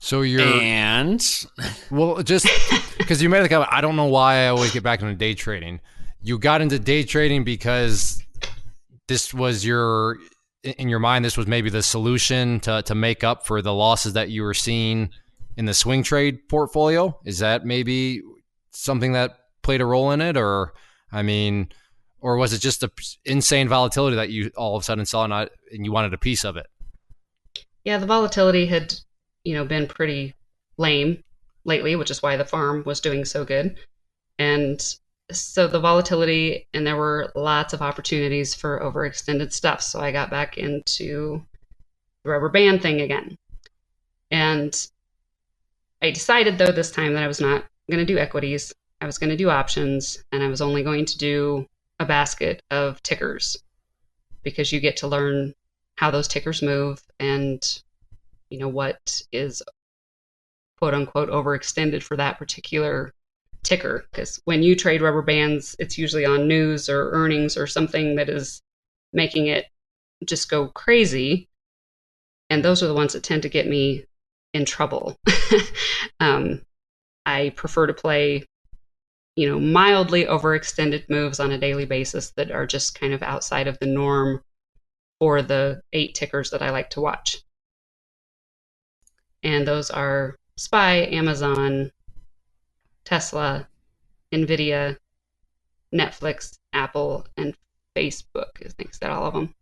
So you're and well, just because you made the comment, I don't know why I always get back into day trading. You got into day trading because this was in your mind, this was maybe the solution to make up for the losses that you were seeing in the swing trade portfolio. Is that maybe something that played a role in it, or was it just the insane volatility that you all of a sudden saw and you wanted a piece of it? Yeah, the volatility had, been pretty lame lately, which is why the farm was doing so good. And so the volatility, and there were lots of opportunities for overextended stuff. So I got back into the rubber band thing again. And I decided, though, this time that I was not going to do equities. I was going to do options, and I was only going to do a basket of tickers, because you get to learn how those tickers move and what is quote unquote overextended for that particular ticker. Because when you trade rubber bands, it's usually on news or earnings or something that is making it just go crazy, and those are the ones that tend to get me in trouble. I prefer to play mildly overextended moves on a daily basis that are just kind of outside of the norm for the 8 tickers that I like to watch. And those are SPY, Amazon, Tesla, Nvidia, Netflix, Apple, and Facebook. I think, is that all of them?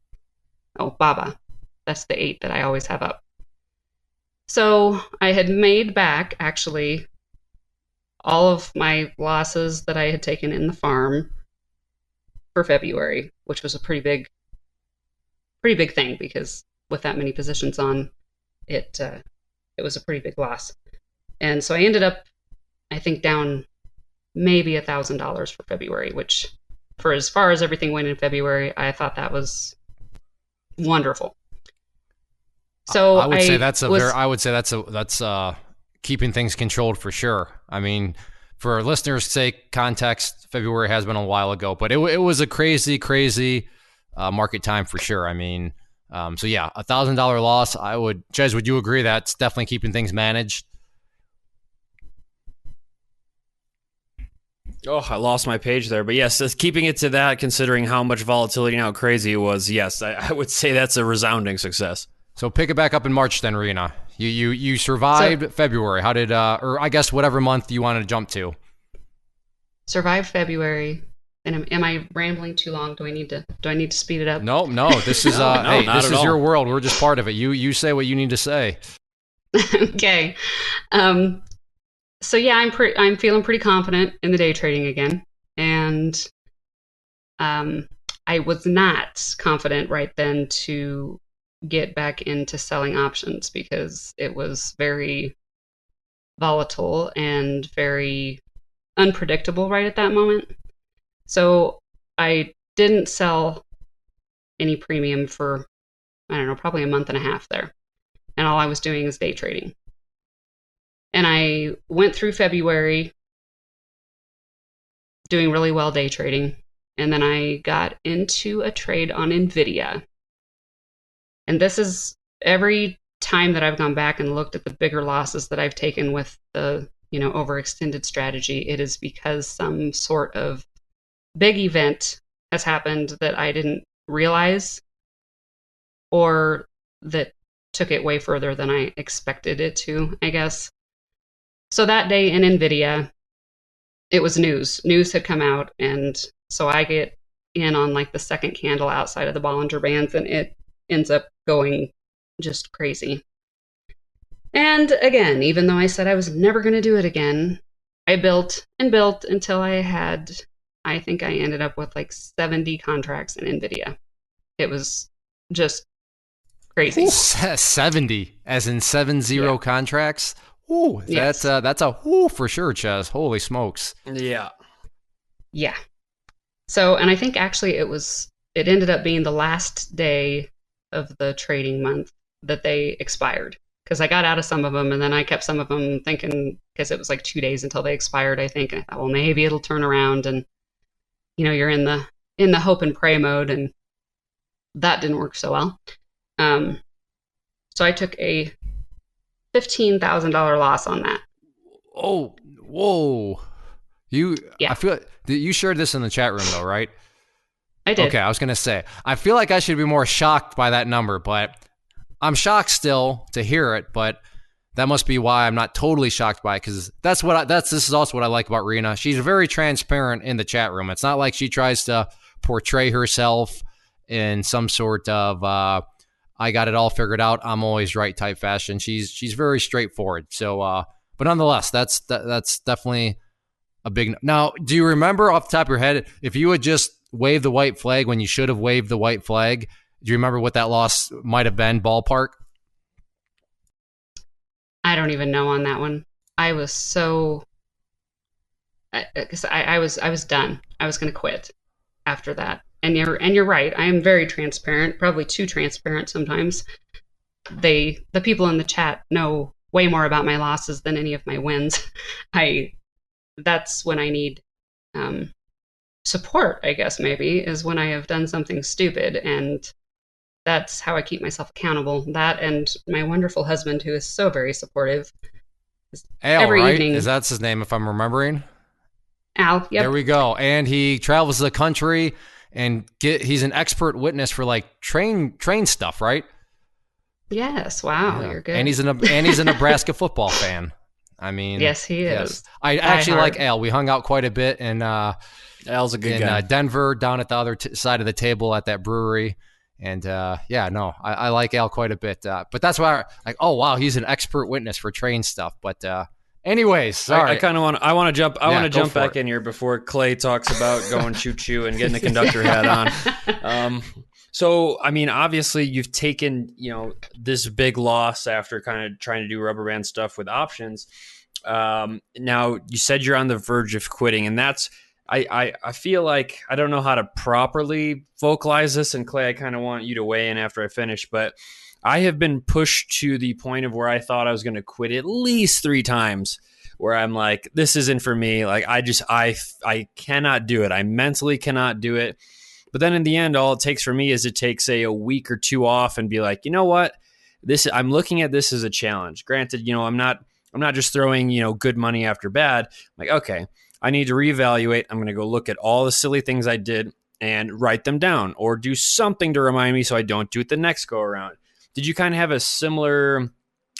Oh, Baba. That's the 8 that I always have up. So I had made back, actually, all of my losses that I had taken in the farm for February, which was a pretty big thing, because with that many positions on, it was a pretty big loss. And so I ended up, I think, down maybe $1,000 for February, which, for as far as everything went in February, I thought that was wonderful. So I would say that's keeping things controlled for sure. For our listeners' sake, context, February has been a while ago, but it was a crazy market time for sure. So yeah, $1,000 loss. Jez, would you agree that's definitely keeping things managed? Oh, I lost my page there. But yes, keeping it to that, considering how much volatility and how crazy it was, yes, I would say that's a resounding success. So pick it back up in March then, Rena. You survived February. How did, or I guess whatever month you wanted to jump to? Survived February. And am I rambling too long? Do I need to speed it up? No. This is this is your world. We're just part of it. You say what you need to say. Okay. So yeah, I'm feeling pretty confident in the day trading again, and I was not confident right then to get back into selling options, because it was very volatile and very unpredictable right at that moment. So I didn't sell any premium for, I don't know, probably a month and a half there. And all I was doing is day trading. And I went through February doing really well day trading. And then I got into a trade on NVIDIA. And this is every time that I've gone back and looked at the bigger losses that I've taken with the, overextended strategy, it is because some sort of big event has happened that I didn't realize, or that took it way further than I expected it to, I guess. So that day in NVIDIA, it was news. News had come out, and so I get in on like the second candle outside of the Bollinger Bands, and it ends up going just crazy. And again, even though I said I was never going to do it again, I built and built until I think I ended up with like 70 contracts in NVIDIA. It was just crazy. 70, as in 70 contracts? Ooh, yes. That's a whoo for sure, Ches. Holy smokes. Yeah. Yeah. So, and I think actually it ended up being the last day of the trading month that they expired, because I got out of some of them and then I kept some of them thinking, because it was like 2 days until they expired, I think. And I thought, well, maybe it'll turn around, and you're in the hope and pray mode, and that didn't work so well. So I took a $15,000 loss on that. Oh, whoa. I feel you shared this in the chat room though, right? I did. Okay, I was going to say, I feel like I should be more shocked by that number, but I'm shocked still to hear it, but that must be why I'm not totally shocked by it, because this is also what I like about Rena. She's very transparent in the chat room. It's not like she tries to portray herself in some sort of I got it all figured out, I'm always right type fashion. She's very straightforward. So, but nonetheless, that's definitely a big. Now, do you remember off the top of your head if you had just waved the white flag when you should have waved the white flag? Do you remember what that loss might have been, ballpark? I don't even know on that one. I was so, I was done. I was going to quit after that. And you're right. I am very transparent, probably too transparent sometimes. The people in the chat know way more about my losses than any of my wins. That's when I need support, I guess, maybe, is when I have done something stupid, and that's how I keep myself accountable. That and my wonderful husband, who is so very supportive. Al, every right? Evening, that's his name, if I'm remembering. Al, yep. There we go. And he travels the country, and he's an expert witness for like train stuff, right? Yes. Wow, yeah. You're good. And he's a Nebraska football fan. I mean, yes, he is. Yes. I actually like Al. We hung out quite a bit, and Al's a good guy. Denver, down at the other side of the table at that brewery. And I like Al quite a bit. But that's why, oh wow, he's an expert witness for train stuff. But anyways, sorry. I kind of want to jump. I want to jump back in here before Clay talks about going choo choo and getting the conductor hat on. So I mean, obviously, you've taken this big loss after kind of trying to do rubber band stuff with options. Now you said you're on the verge of quitting, and that's. I feel like I don't know how to properly vocalize this, and Clay, I kind of want you to weigh in after I finish, but I have been pushed to the point of where I thought I was going to quit at least 3 times, where I'm like, this isn't for me. Like I cannot do it. I mentally cannot do it. But then in the end, all it takes for me is to take, say, a week or 2 off and be like, you know what? I'm looking at this as a challenge. Granted, I'm not just throwing, good money after bad. I'm like, okay, I need to reevaluate. I'm going to go look at all the silly things I did and write them down, or do something to remind me so I don't do it the next go around. Did you kind of have a similar?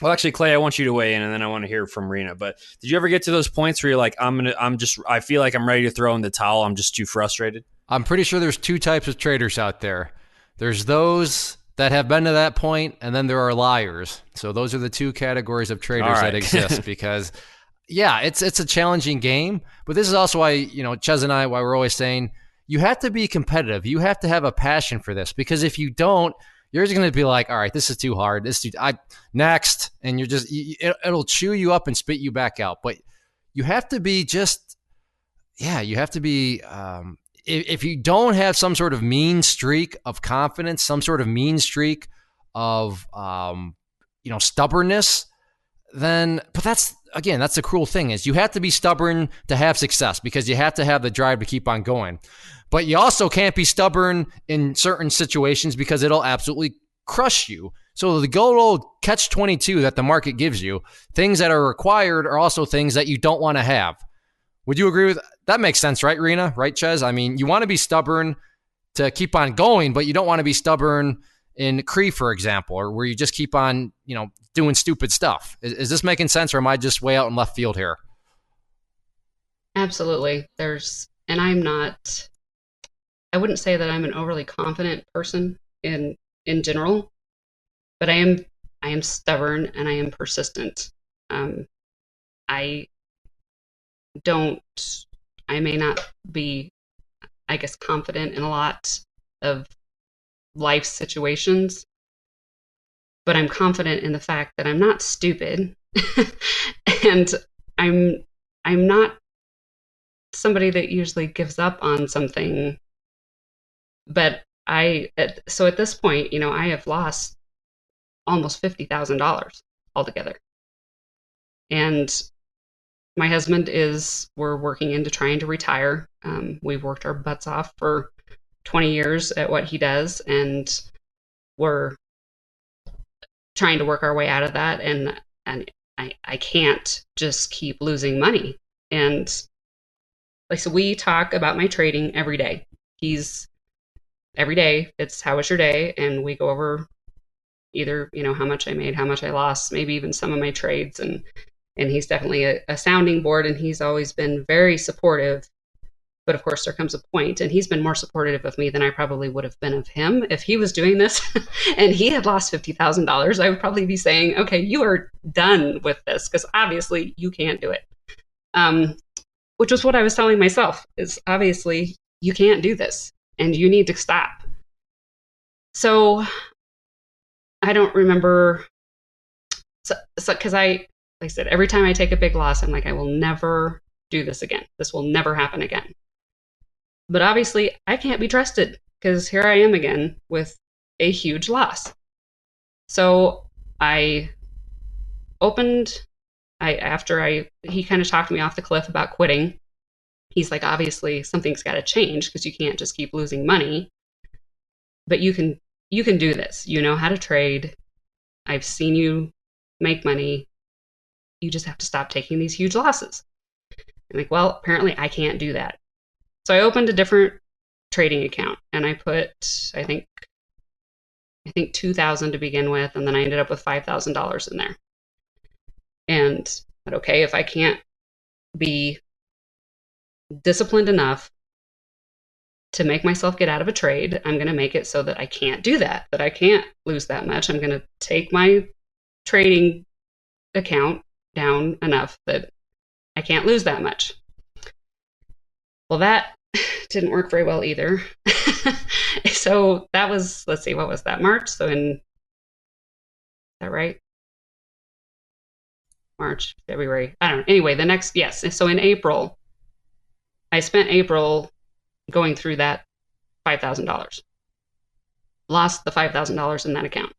Well, actually, Clay, I want you to weigh in, and then I want to hear from Rena. But did you ever get to those points where you're like, I feel like I'm ready to throw in the towel. I'm just too frustrated. I'm pretty sure there's 2 types of traders out there. There's those that have been to that point, and then there are liars. So those are the 2 categories of traders that exist because. Yeah, it's a challenging game, but this is also why, Ches and I, why we're always saying you have to be competitive. You have to have a passion for this, because if you don't, you're just going to be like, all right, this is too hard. Next. And it'll chew you up and spit you back out. But you have to be if you don't have some sort of mean streak of confidence, some sort of mean streak of, stubbornness, but that's the cruel thing is you have to be stubborn to have success, because you have to have the drive to keep on going. But you also can't be stubborn in certain situations because it'll absolutely crush you. So the good old catch-22 that the market gives you, things that are required are also things that you don't want to have. Would you agree with that? Makes sense, right, Rena? Right, Ches? I mean, you want to be stubborn to keep on going, but you don't want to be stubborn in CRE, for example, or where you just keep on, doing stupid stuff. Is this making sense, or am I just way out in left field here? Absolutely. And I wouldn't say that I'm an overly confident person in general, but I am stubborn and I am persistent. I may not be, I guess, confident in a lot of life situations, but I'm confident in the fact that I'm not stupid and I'm not somebody that usually gives up on something. But so at this point, I have lost almost $50,000 altogether. And my husband we're working into trying to retire. We've worked our butts off for 20 years at what he does, and we're trying to work our way out of that. And I can't just keep losing money. And so we talk about my trading every day. Every day, it's how was your day? And we go over either, how much I made, how much I lost, maybe even some of my trades. And he's definitely a sounding board, and he's always been very supportive. But of course, there comes a point, and he's been more supportive of me than I probably would have been of him. If he was doing this and he had lost $50,000, I would probably be saying, okay, you are done with this, because obviously you can't do it. Which was what I was telling myself, is obviously you can't do this and you need to stop. So I don't remember. So because like I said, every time I take a big loss, I'm like, I will never do this again. This will never happen again. But obviously I can't be trusted, because here I am again with a huge loss. So I opened, he kind of talked me off the cliff about quitting. He's like, obviously something's got to change, because you can't just keep losing money. But you can do this. You know how to trade. I've seen you make money. You just have to stop taking these huge losses. I'm like, well, apparently I can't do that. So I opened a different trading account, and I put, I think $2,000 to begin with, and then I ended up with $5,000 in there. And I said, okay, if I can't be disciplined enough to make myself get out of a trade, I'm going to make it so that I can't do that I can't lose that much. I'm going to take my trading account down enough that I can't lose that much. Well, that didn't work very well either. So that was, let's see, what was that, March? So is that right? March, February, I don't know. Anyway, yes. So in April, I spent April going through that $5,000. Lost the $5,000 in that account.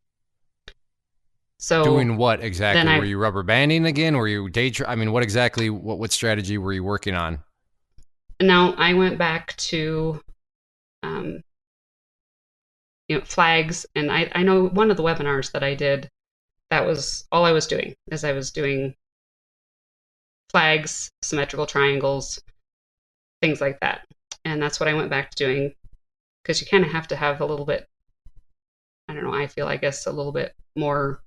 So doing what exactly? Were you rubber banding again? Were you what strategy were you working on? Now I went back to, flags. And I know one of the webinars that I did, that was all I was doing, is I was doing flags, symmetrical triangles, things like that. And that's what I went back to doing, because you kind of have to have a little bit, I don't know, I guess a little bit more,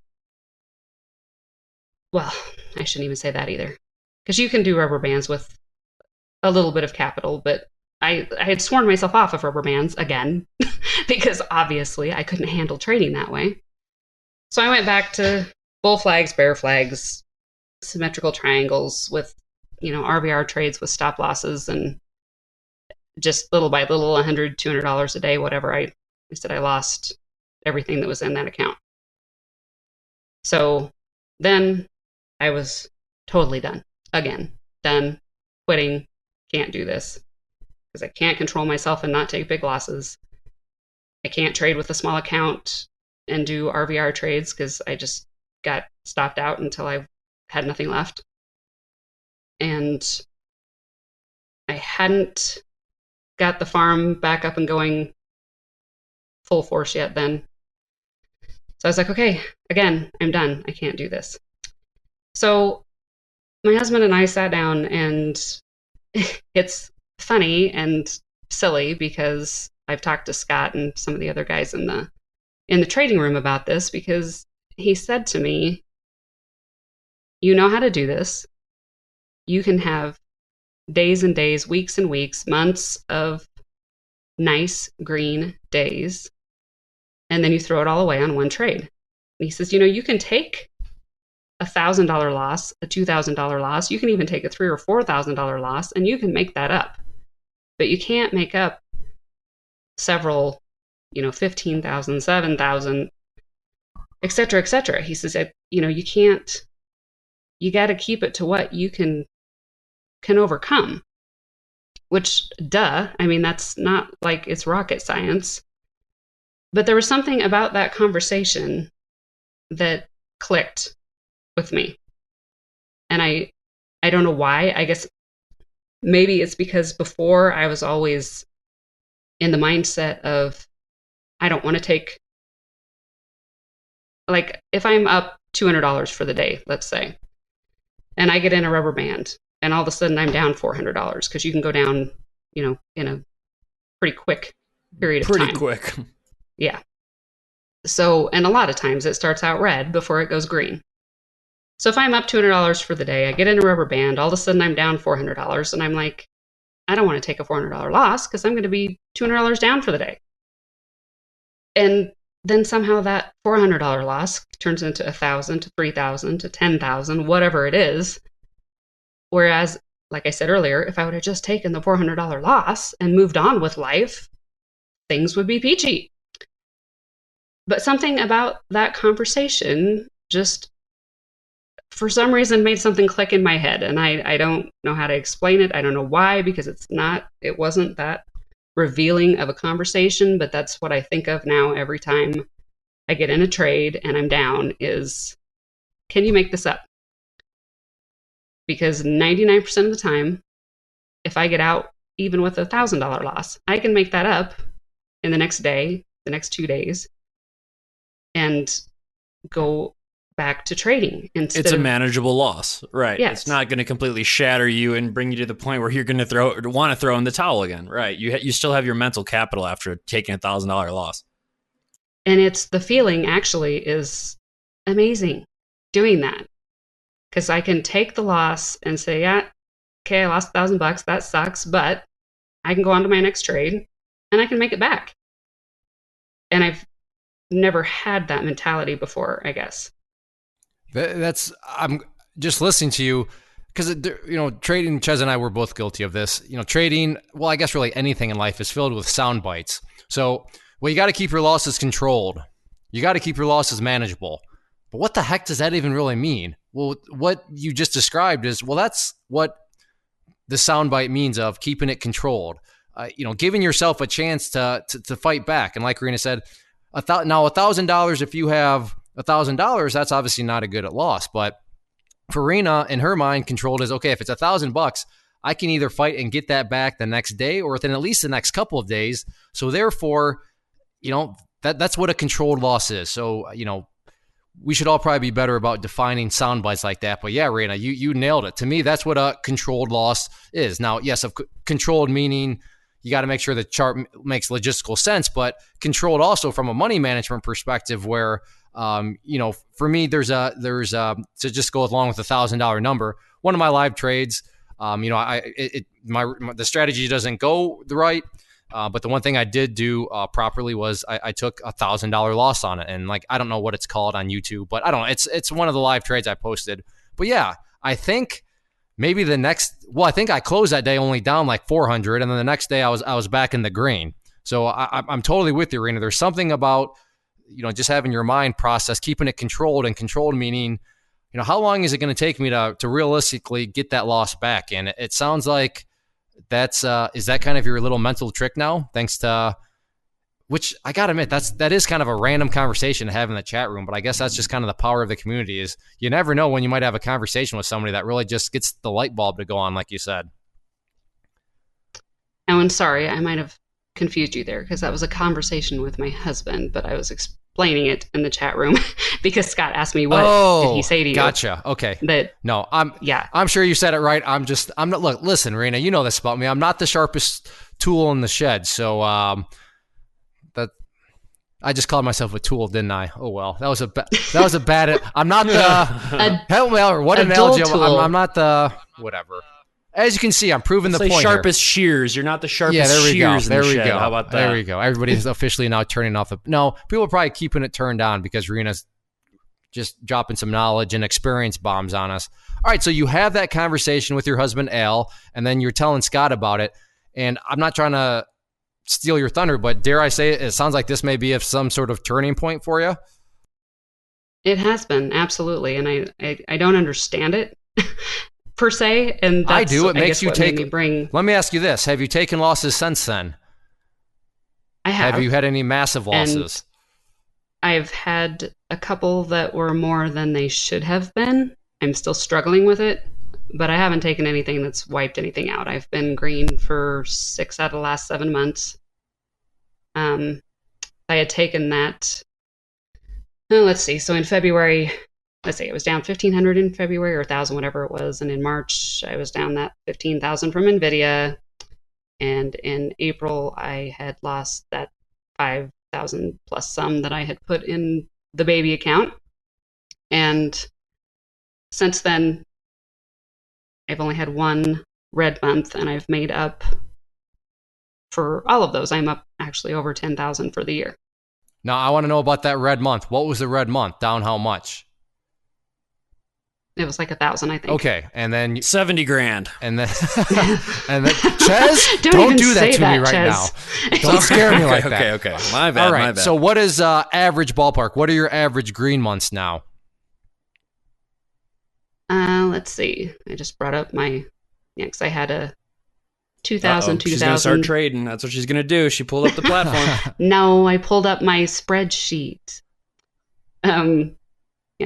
well, I shouldn't even say that either, because you can do rubber bands with a little bit of capital, but I had sworn myself off of rubber bands again, because obviously I couldn't handle trading that way. So I went back to bull flags, bear flags, symmetrical triangles with, RVR trades with stop losses, and just little by little, $100, $200 a day, whatever. I said I lost everything that was in that account. So then I was totally done. Again, done, quitting, can't do this, because I can't control myself and not take big losses. I can't trade with a small account and do RVR trades, because I just got stopped out until I had nothing left. And I hadn't got the farm back up and going full force yet then. So I was like, okay, again, I'm done. I can't do this. So my husband and I sat down, and it's funny and silly because I've talked to Scott and some of the other guys in the trading room about this, because he said to me, you know how to do this. You can have days and days, weeks and weeks, months of nice green days, and then you throw it all away on one trade. And he says, you can take $1,000 loss, a $2,000 loss. You can even take a $3,000 or $4,000 loss, and you can make that up. But you can't make up several, 15,000, 7,000, et cetera, et cetera. He says, you can't, you got to keep it to what you can overcome, which, duh. I mean, that's not like it's rocket science. But there was something about that conversation that clicked with me. And I don't know why. I guess maybe it's because before I was always in the mindset of, I don't want to take, like, if I'm up $200 for the day, let's say, and I get in a rubber band, and all of a sudden I'm down $400, because you can go down, in a pretty quick period of time. Pretty quick. Yeah. So, and a lot of times it starts out red before it goes green. So if I'm up $200 for the day, I get in a rubber band, all of a sudden I'm down $400, and I'm like, I don't want to take a $400 loss because I'm going to be $200 down for the day. And then somehow that $400 loss turns into $1,000 to $3,000 to $10,000, whatever it is. Whereas, like I said earlier, if I would have just taken the $400 loss and moved on with life, things would be peachy. But something about that conversation just, for some reason, made something click in my head. And I don't know how to explain it. I don't know why, because it wasn't that revealing of a conversation, but that's what I think of now every time I get in a trade and I'm down is, can you make this up? Because 99% of the time, if I get out even with a $1,000 loss, I can make that up in the next day, the next 2 days, and go back to trading. It's a manageable loss, right? Yes. It's not going to completely shatter you and bring you to the point where you're going to want to throw in the towel again, right? You still have your mental capital after taking a $1,000 loss. And it's the feeling actually is amazing doing that, because I can take the loss and say, yeah, okay, I lost $1,000. That sucks, but I can go on to my next trade and I can make it back. And I've never had that mentality before, I guess. I'm just listening to you because, trading, Ches and I were both guilty of this. Trading, well, I guess really anything in life is filled with sound bites. So, well, you got to keep your losses controlled. You got to keep your losses manageable. But what the heck does that even really mean? Well, what you just described is, well, that's what the soundbite means of keeping it controlled. Giving yourself a chance to fight back. And like Rena said, now $1,000, if you have $1,000, that's obviously not a good loss. But for Rena, in her mind, controlled is, okay, if it's $1,000, I can either fight and get that back the next day or within at least the next couple of days. So therefore, that's what a controlled loss is. So, we should all probably be better about defining sound bites like that. But yeah, Rena, you nailed it. To me, that's what a controlled loss is. Now, yes, controlled meaning you got to make sure the chart makes logistical sense, but controlled also from a money management perspective where, for me, there's to just go along with the $1,000 number. One of my live trades, the strategy doesn't go right. But the one thing I did do properly was I took a $1,000 loss on it. And I don't know what it's called on YouTube, but I don't know. It's one of the live trades I posted. But yeah, I think maybe I think I closed that day only down like 400. And then the next day I was back in the green. So I'm totally with you, Rena. There's something about, just having your mind process, keeping it controlled, and controlled meaning, how long is it going to take me to realistically get that loss back? And it sounds like is that kind of your little mental trick now? Thanks to, which I gotta admit, that is kind of a random conversation to have in the chat room, but I guess that's just kind of the power of the community is you never know when you might have a conversation with somebody that really just gets the light bulb to go on, like you said. Oh, and sorry, I might have confused you there because that was a conversation with my husband, but I was explaining it in the chat room because Scott asked me, what did he say to you? Gotcha. Okay. No, I'm sure you said it right. I'm not, look, listen, Rena, you know this about me. I'm not the sharpest tool in the shed. So, that I just called myself a tool, didn't I? Oh, well, that was a bad, I'm not the, or what analogy? I'm not the, whatever. As you can see, I'm proving the point here. Sharpest shears. You're not the sharpest shears in the shed. How about that? There we go. Everybody's officially now turning off no, people are probably keeping it turned on because Rena's just dropping some knowledge and experience bombs on us. All right, so you have that conversation with your husband, Al, and then you're telling Scott about it. And I'm not trying to steal your thunder, but dare I say it sounds like this may be some sort of turning point for you. It has been, absolutely. And I don't understand it. Per se, and that's, I do. It makes you take. Let me ask you this: have you taken losses since then? I have. Have you had any massive losses? And I've had a couple that were more than they should have been. I'm still struggling with it, but I haven't taken anything that's wiped anything out. I've been green for 6 out of the last 7 months. I had taken that. Let's see. So in February. Let's see, it was down 1,500 in February or 1,000, whatever it was. And in March, I was down that 15,000 from NVIDIA. And in April, I had lost that 5,000 plus some that I had put in the baby account. And since then, I've only had one red month, and I've made up for all of those. I'm up actually over 10,000 for the year. Now, I want to know about that red month. What was the red month? Down how much? It was like 1,000, I think. Okay, and then 70 grand, and then Ches, don't do that to me right now. Don't scare me like that. Okay. My bad. All right. My bad. So, what is average ballpark? What are your average green months now? Let's see. I just brought up my because I had a 2,000. She's gonna start trading. That's what she's gonna do. She pulled up the platform. No, I pulled up my spreadsheet.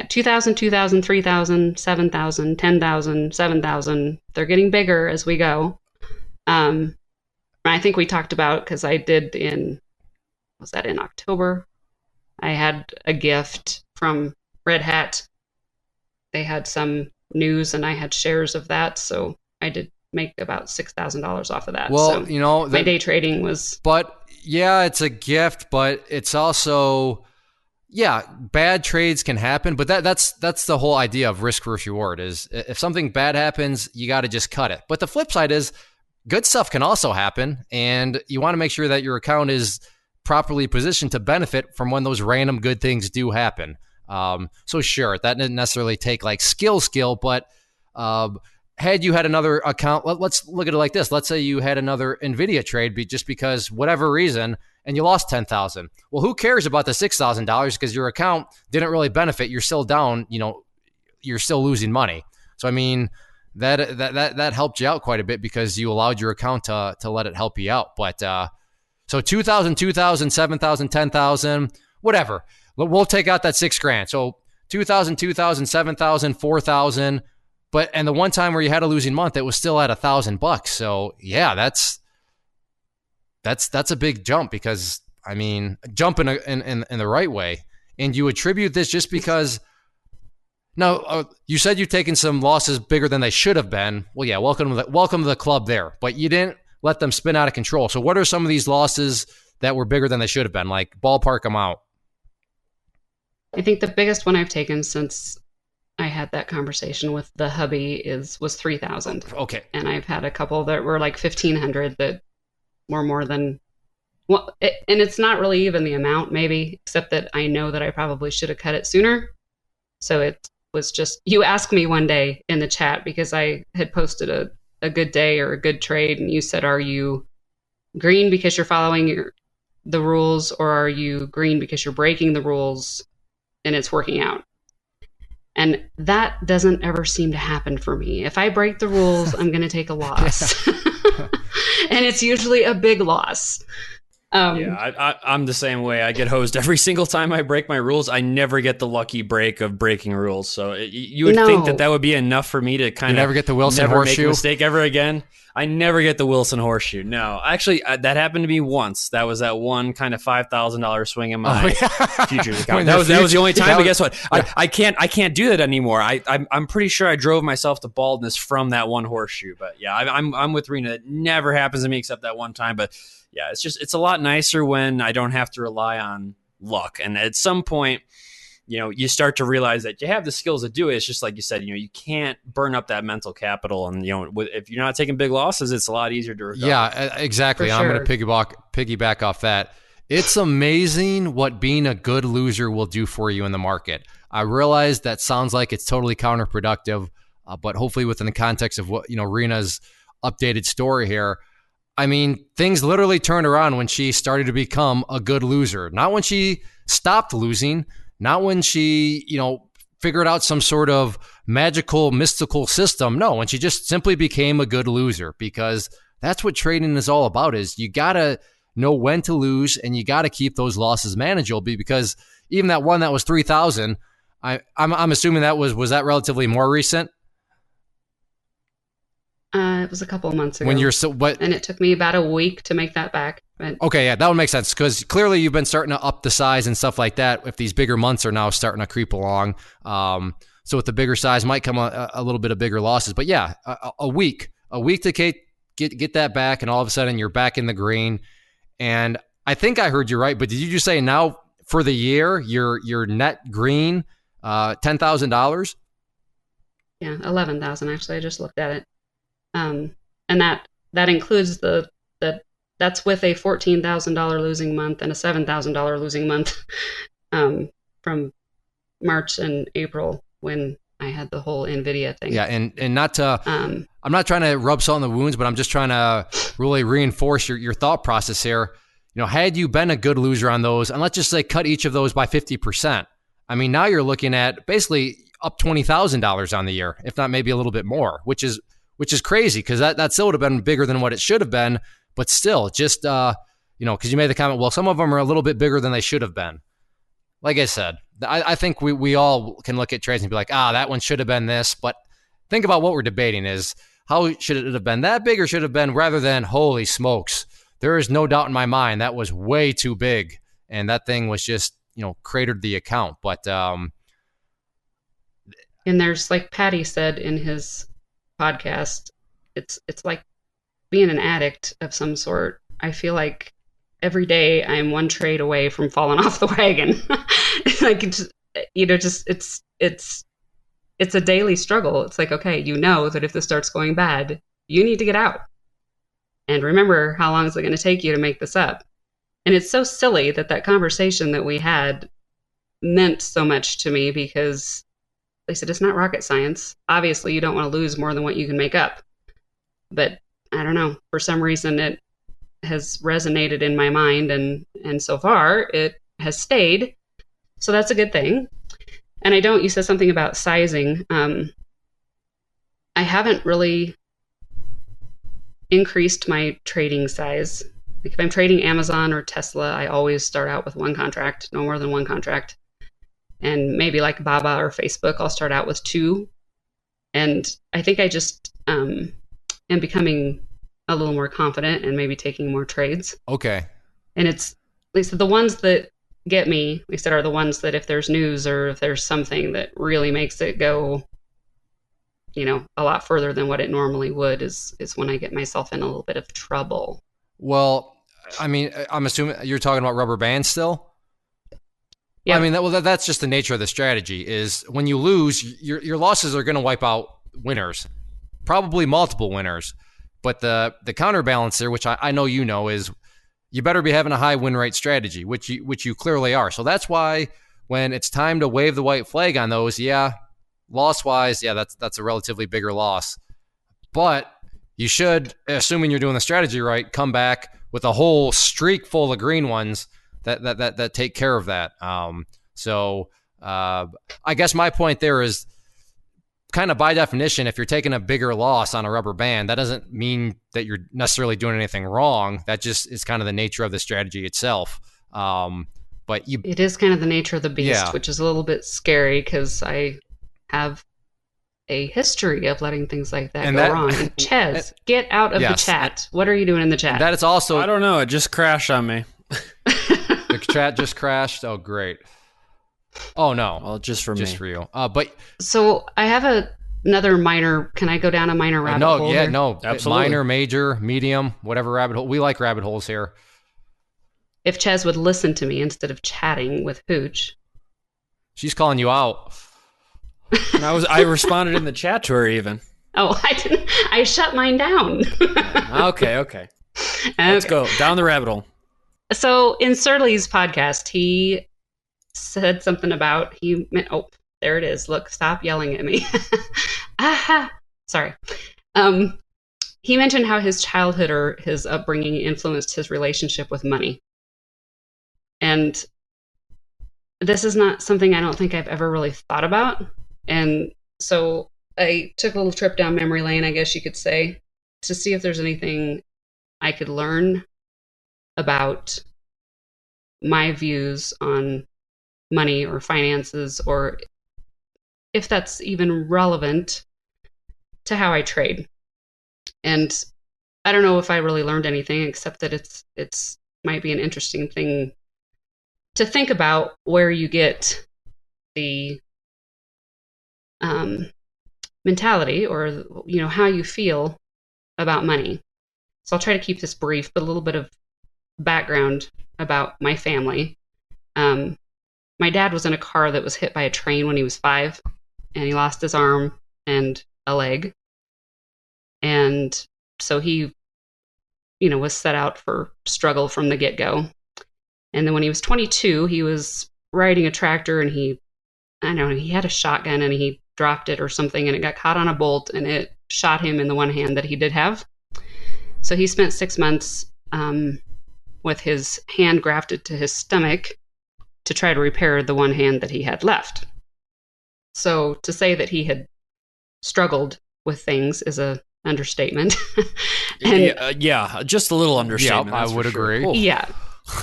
2,000, 2,000, 3,000, 7,000, 10,000, 7,000. They're getting bigger as we go. I think we talked about, because I did was that in October? I had a gift from Red Hat. They had some news and I had shares of that. So I did make about $6,000 off of that. Well, so my day trading was. But yeah, it's a gift, but it's also. Yeah, bad trades can happen, but that's the whole idea of risk versus reward is if something bad happens, you got to just cut it. But the flip side is good stuff can also happen, and you want to make sure that your account is properly positioned to benefit from when those random good things do happen. So sure, that didn't necessarily take like skill, but had you had another account, let's look at it like this. Let's say you had another NVIDIA trade just because whatever reason, and you lost 10,000. Well, who cares about the $6,000 because your account didn't really benefit. You're still down, you're still losing money. So, I mean, that helped you out quite a bit because you allowed your account to let it help you out. But so 2,000, 2,000, 7,000, 10,000, whatever. We'll take out that $6,000. So 2,000, 2,000, 7,000, 4,000. And the one time where you had a losing month, it was still at $1,000. So yeah, that's a big jump because I mean, jump in the right way. And you attribute this just because. Now, you said you've taken some losses bigger than they should have been. Well, yeah, welcome to the club there. But you didn't let them spin out of control. So what are some of these losses that were bigger than they should have been? Like ballpark them out. I think the biggest one I've taken since I had that conversation with the hubby was 3,000. Okay. And I've had a couple that were like 1,500 that were more than. Well, and it's not really even the amount, maybe, except that I know that I probably should have cut it sooner. So it was just, you asked me one day in the chat because I had posted a good day or a good trade, and you said, are you green because you're following the rules, or are you green because you're breaking the rules and it's working out? And that doesn't ever seem to happen for me. If I break the rules, I'm going to take a loss. And it's usually a big loss. I'm the same way. I get hosed every single time I break my rules. I never get the lucky break of breaking rules. So you would think that would be enough for me to kind of never get the Wilson never horseshoe. make a mistake ever again. I never get the Wilson horseshoe. No, actually, that happened to me once. That was that one kind of $5,000 swing in my futures account. That was the only time. But guess what? Yeah. I can't do that anymore. I'm pretty sure I drove myself to baldness from that one horseshoe. But yeah, I'm with Rena. It never happens to me except that one time. But yeah, it's a lot nicer when I don't have to rely on luck. And at some point, you start to realize that you have the skills to do it. It's just like you said, you can't burn up that mental capital. And, if you're not taking big losses, it's a lot easier to recover. Yeah, exactly. I'm going to piggyback off that. It's amazing what being a good loser will do for you in the market. I realize that sounds like it's totally counterproductive, but hopefully within the context of what, Rena's updated story here, I mean, things literally turned around when she started to become a good loser. Not when she stopped losing, not when she, figured out some sort of magical, mystical system. No, when she just simply became a good loser, because that's what trading is all about, is you got to know when to lose and you got to keep those losses manageable, because even that one that was 3,000, I'm assuming was that relatively more recent? It was a couple of months ago. And it took me about a week to make that back. Okay, yeah, that would make sense, because clearly you've been starting to up the size and stuff like that if these bigger months are now starting to creep along. So with the bigger size might come a little bit of bigger losses. But yeah, a week to get that back, and all of a sudden you're back in the green. And I think I heard you right, but did you just say now for the year you're net green $10,000? Yeah, 11,000 actually. I just looked at it. And that includes that's with a $14,000 losing month and a $7,000 losing month from March and April when I had the whole NVIDIA thing. Yeah, and not to I'm not trying to rub salt in the wounds, but I'm just trying to really reinforce your thought process here. Had you been a good loser on those, and let's just say cut each of those by 50%, I mean, now you're looking at basically up $20,000 on the year, if not maybe a little bit more, which is crazy, because that still would have been bigger than what it should have been. But still, just, because you made the comment, well, some of them are a little bit bigger than they should have been. Like I said, I think we all can look at trades and be like, that one should have been this. But think about what we're debating is, how should it have been that big, or should have been, rather than, holy smokes, there is no doubt in my mind that was way too big. And that thing was just, cratered the account. But and there's, like Patty said in his podcast, it's like being an addict of some sort. I feel like every day I'm one trade away from falling off the wagon. Like it's a daily struggle. It's like, okay, that if this starts going bad, you need to get out. And remember, how long is it going to take you to make this up? And it's so silly that conversation that we had meant so much to me, because they said it's not rocket science. Obviously, you don't want to lose more than what you can make up. But I don't know, for some reason it has resonated in my mind, and so far it has stayed. So that's a good thing. And you said something about sizing. I haven't really increased my trading size. Like if I'm trading Amazon or Tesla, I always start out with one contract, no more than one contract. And maybe like Baba or Facebook, I'll start out with two. And I think I just am becoming a little more confident and maybe taking more trades. Okay. And it's, at least the ones that get me, we said, are the ones that if there's news or if there's something that really makes it go, a lot further than what it normally would, is when I get myself in a little bit of trouble. Well, I mean, I'm assuming you're talking about rubber bands still? Yeah. I mean, that's just the nature of the strategy, is when you lose, your losses are going to wipe out winners, probably multiple winners. But the counterbalance there, which I know is you better be having a high win rate strategy, which you clearly are. So that's why when it's time to wave the white flag on those, loss-wise, that's a relatively bigger loss. But you should, assuming you're doing the strategy right, come back with a whole streak full of green ones that take care of that. So I guess my point there is, kind of by definition, if you're taking a bigger loss on a rubber band, that doesn't mean that you're necessarily doing anything wrong. That just is kind of the nature of the strategy itself. But it is kind of the nature of the beast, which is a little bit scary, because I have a history of letting things like that And go that- wrong. And Ches, get out of Yes. the chat. What are you doing in the chat? That is also I don't know. It just crashed on me. the chat just crashed. Oh, great. Oh no, Well, just for just me. for you. But So I have another minor. Can I go down a minor rabbit no, hole? yeah, here? no, Absolutely. minor, major, medium, whatever rabbit hole. We like rabbit holes here. If Ches would listen to me instead of chatting with Hooch. She's calling you out. And I responded in the chat to her even. Oh, I didn't. I shut mine down. Okay. Let's go down the rabbit hole. So in Surly's podcast, he said something about oh, there it is. Look, stop yelling at me. Aha. Sorry. He mentioned how his childhood or his upbringing influenced his relationship with money. And this is not something I don't think I've ever really thought about. And so I took a little trip down memory lane, I guess you could say, to see if there's anything I could learn about my views on money or finances, or if that's even relevant to how I trade. And I don't know if I really learned anything, except that it's might be an interesting thing to think about, where you get the mentality, or how you feel about money. So I'll try to keep this brief, but a little bit of background about my family. My dad was in a car that was hit by a train when he was 5, and he lost his arm and a leg. And so he, was set out for struggle from the get-go. And then when he was 22, he was riding a tractor, and he had a shotgun, and he dropped it or something, and it got caught on a bolt, and it shot him in the one hand that he did have. So he spent 6 months with his hand grafted to his stomach to try to repair the one hand that he had left. So to say that he had struggled with things is a understatement. And yeah, just a little understatement. Yeah, I that's would for sure. agree. Oh. yeah.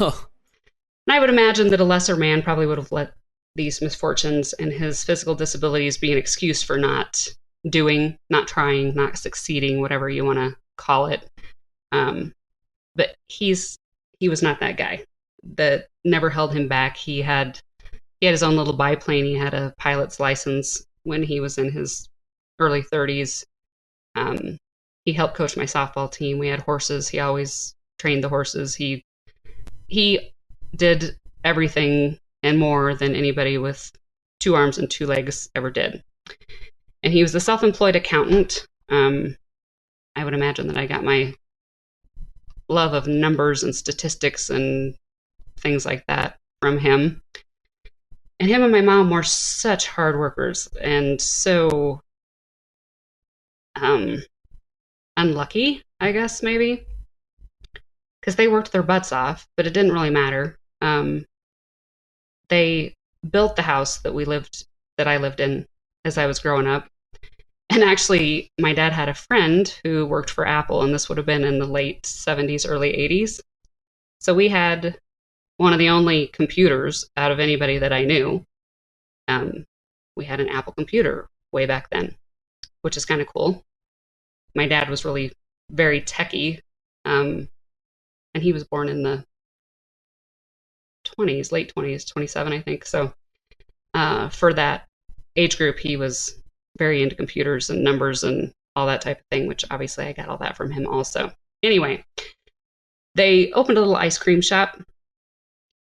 And I would imagine that a lesser man probably would have let these misfortunes and his physical disabilities be an excuse for not doing, not trying, not succeeding, whatever you want to call it. But he was not that guy. That never held him back. He had his own little biplane. He had a pilot's license when he was in his early 30s. He helped coach my softball team. We had horses. He always trained the horses. He did everything and more than anybody with 2 arms and 2 legs ever did. And he was a self-employed accountant. I would imagine that I got my love of numbers and statistics and things like that from him. And him and my mom were such hard workers and so unlucky, I guess, maybe, because they worked their butts off, but it didn't really matter. They built the house that I lived in as I was growing up. And actually, my dad had a friend who worked for Apple, and this would have been in the late 70s, early 80s. So we had one of the only computers out of anybody that I knew. We had an Apple computer way back then, which is kind of cool. My dad was really very techie, and he was born in the 20s, late 20s, 27, I think. So for that age group, he was very into computers and numbers and all that type of thing, which obviously I got all that from him also. Anyway, they opened a little ice cream shop.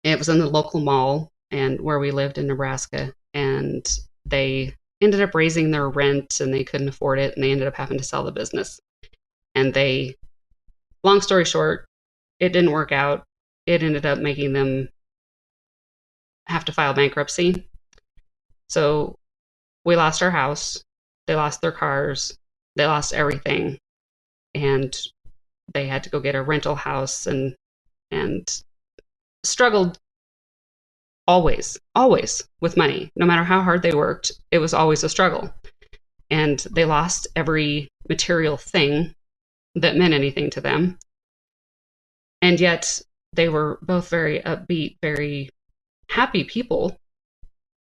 It was in the local mall and where we lived in Nebraska, and they ended up raising their rent and they couldn't afford it, and they ended up having to sell the business. And long story short, it didn't work out. It ended up making them have to file bankruptcy. So we lost our house, they lost their cars, they lost everything, and they had to go get a rental house and struggled always with money. No matter how hard they worked, it was always a struggle. And they lost every material thing that meant anything to them. And yet they were both very upbeat, very happy people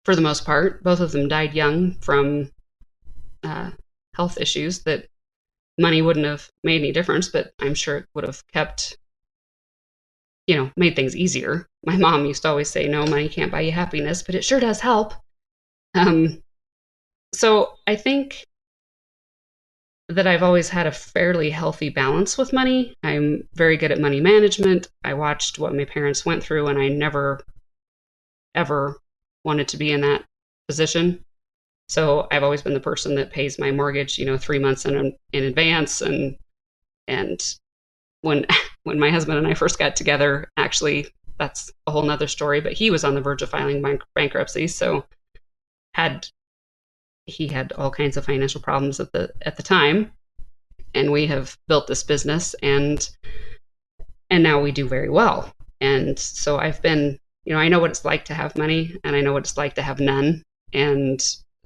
for the most part. Both of them died young from health issues that money wouldn't have made any difference, but I'm sure it would have kept, made things easier. My mom used to always say, no, money can't buy you happiness, but it sure does help. So I think that I've always had a fairly healthy balance with money. I'm very good at money management. I watched what my parents went through, and I never, ever wanted to be in that position. So I've always been the person that pays my mortgage, 3 months in advance. And when my husband and I first got together, actually, that's a whole nother story, but he was on the verge of filing bankruptcy. So he had all kinds of financial problems at the time, and we have built this business, and now we do very well. And so I've been, I know what it's like to have money, and I know what it's like to have none. And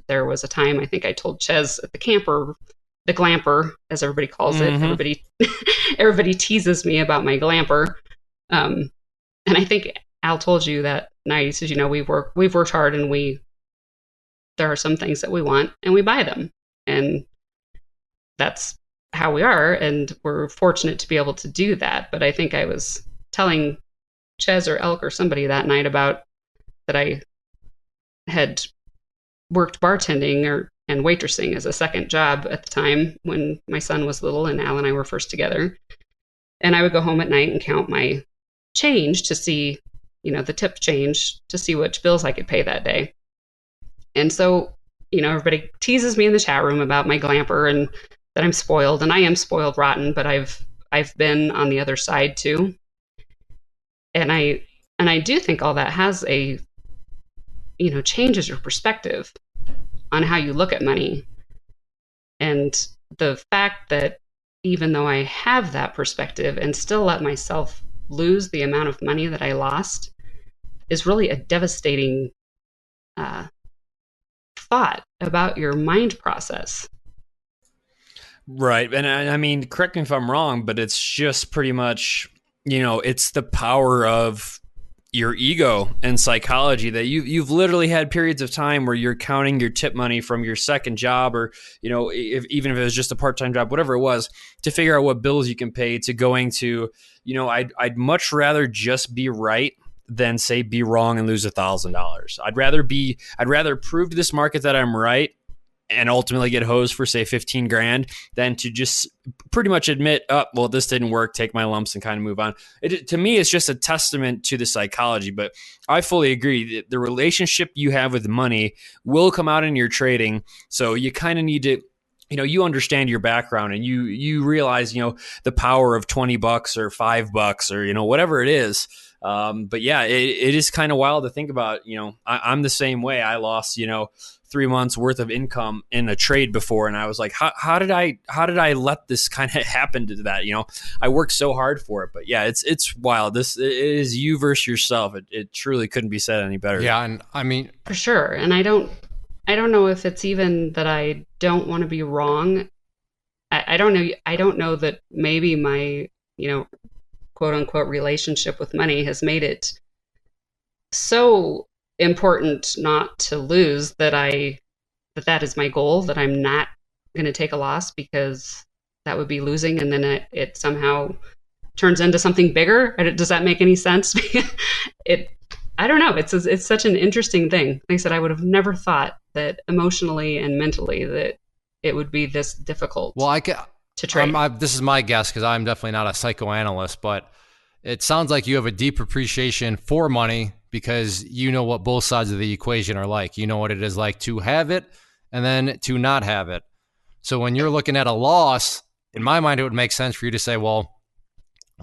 there was a time, I think I told Ches at the glamper, as everybody calls it. Everybody teases me about my glamper. And I think Al told you that night. He says, we've worked hard, and there are some things that we want, and we buy them. And that's how we are. And we're fortunate to be able to do that. But I think I was telling Ches or Elk or somebody that night about that I had worked bartending and waitressing as a second job at the time when my son was little and Al and I were first together. And I would go home at night and count my change to see, the tip change to see which bills I could pay that day. And so, everybody teases me in the chat room about my glamper and that I'm spoiled, and I am spoiled rotten, but I've been on the other side too. And I do think all that has changes your perspective on how you look at money. And the fact that even though I have that perspective and still let myself lose the amount of money that I lost is really a devastating thought about your mind process. Right. And I mean, correct me if I'm wrong, but it's just pretty much, it's the power of your ego and psychology that you've literally had periods of time where you're counting your tip money from your second job, or, even if it was just a part-time job, whatever it was, to figure out what bills you can pay, to going to, I'd much rather just be right than say be wrong and lose $1,000. I'd rather prove to this market that I'm right and ultimately get hosed for say 15 grand than to just pretty much admit, oh, well, this didn't work, take my lumps and kind of move on. To me, it's just a testament to the psychology, but I fully agree. The relationship you have with money will come out in your trading. So you kind of need to, you understand your background, and you realize, the power of $20 or $5 or, whatever it is. But yeah, it is kind of wild to think about. I'm the same way. I lost, 3 months worth of income in a trade before, and I was like, how did I let this kind of happen to that? I worked so hard for it. But yeah, it's wild. It is you versus yourself. It truly couldn't be said any better. Yeah, and I mean, for sure. And I don't know if it's even that I don't want to be wrong. I don't know. I don't know that maybe my, quote unquote relationship with money has made it so important not to lose that is my goal, that I'm not going to take a loss, because that would be losing, and then it somehow turns into something bigger. Does that make any sense? I don't know. It's such an interesting thing. Like I said, I would have never thought that emotionally and mentally that it would be this difficult. Well, to trade. This is my guess, because I'm definitely not a psychoanalyst, but it sounds like you have a deep appreciation for money, because you know what both sides of the equation are like. You know what it is like to have it and then to not have it. So when you're looking at a loss, in my mind, it would make sense for you to say, well,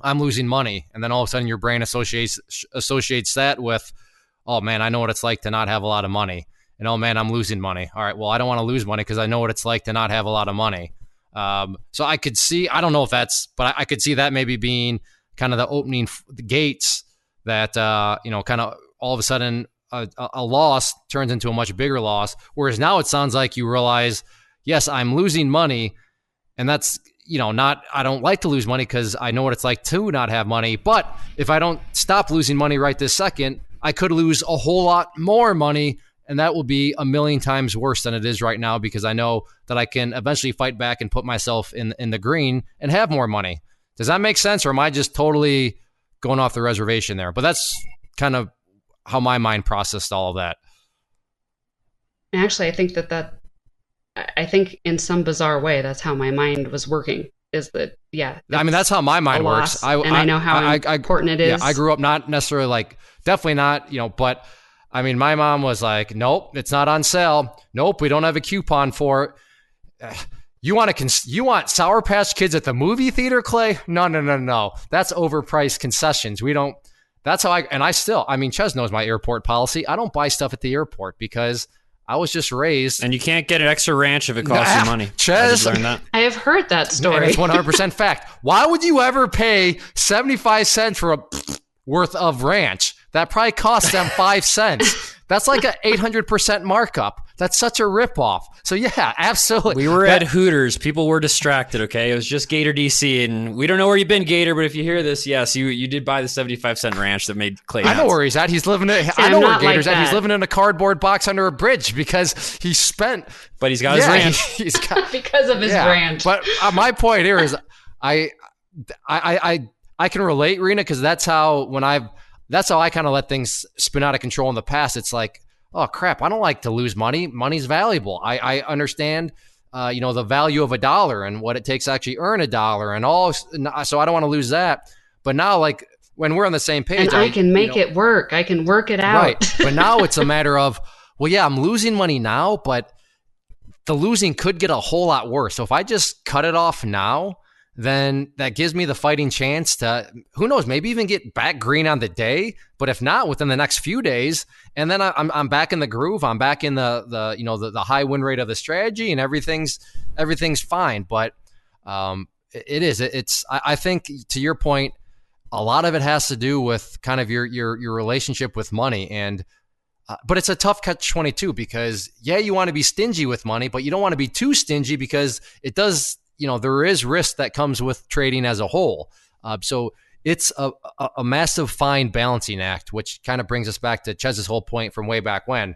I'm losing money. And then all of a sudden your brain associates that with, oh man, I know what it's like to not have a lot of money. And oh man, I'm losing money. All right, well, I don't want to lose money because I know what it's like to not have a lot of money. So I could see, I don't know if that's, but I could see that maybe being kind of the opening the gates that, kind of all of a sudden a loss turns into a much bigger loss. Whereas now it sounds like you realize, yes, I'm losing money, and that's, I don't like to lose money because I know what it's like to not have money. But if I don't stop losing money right this second, I could lose a whole lot more money And that will be a million times worse than it is right now, because I know that I can eventually fight back and put myself in the green and have more money. Does that make sense? Or am I just totally going off the reservation there? But that's kind of how my mind processed all of that. Actually, I think I think in some bizarre way, that's how my mind was working. Is that, yeah. I mean, that's how my mind works. I know how important it is. Yeah, I grew up not necessarily like, definitely not, but I mean, my mom was like, nope, it's not on sale. Nope, we don't have a coupon for it. You want Sour Patch Kids at the movie theater, Clay? No. That's overpriced concessions. We don't. That's how Ches knows my airport policy. I don't buy stuff at the airport because I was just raised. And you can't get an extra ranch if it costs you money. Ches, I have heard that story. And it's 100% fact. Why would you ever pay 75 cents for a worth of ranch? That probably cost them 5 cents. That's like an 800% markup. That's such a ripoff. So yeah, absolutely. We were at Hooters. People were distracted, okay? It was just Gator DC, and we don't know where you've been, Gator, but if you hear this, yes, you did buy the 75-cent ranch that made Clay nuts. I know where he's at. I know where Gator's at. He's living in a cardboard box under a bridge because he spent... But he's got his ranch. He's got, because of his ranch. But my point here is I can relate, Rena, because that's how I kind of let things spin out of control in the past. It's like, oh crap, I don't like to lose money. Money's valuable. I understand, the value of $1 and what it takes to actually earn $1 and all. So I don't want to lose that. But now, like when we're on the same page, and I can make it work. I can work it out. Right. But now it's a matter of, well, yeah, I'm losing money now, but the losing could get a whole lot worse. So if I just cut it off now, then that gives me the fighting chance to, who knows, maybe even get back green on the day. But if not, within the next few days, and then I'm back in the groove. I'm back in the high win rate of the strategy, and everything's fine. But I think, to your point, a lot of it has to do with kind of your relationship with money, and but it's a tough catch-22 because you want to be stingy with money, but you don't want to be too stingy because it does. There is risk that comes with trading as a whole. So it's a massive fine balancing act, which kind of brings us back to Chez's whole point from way back when.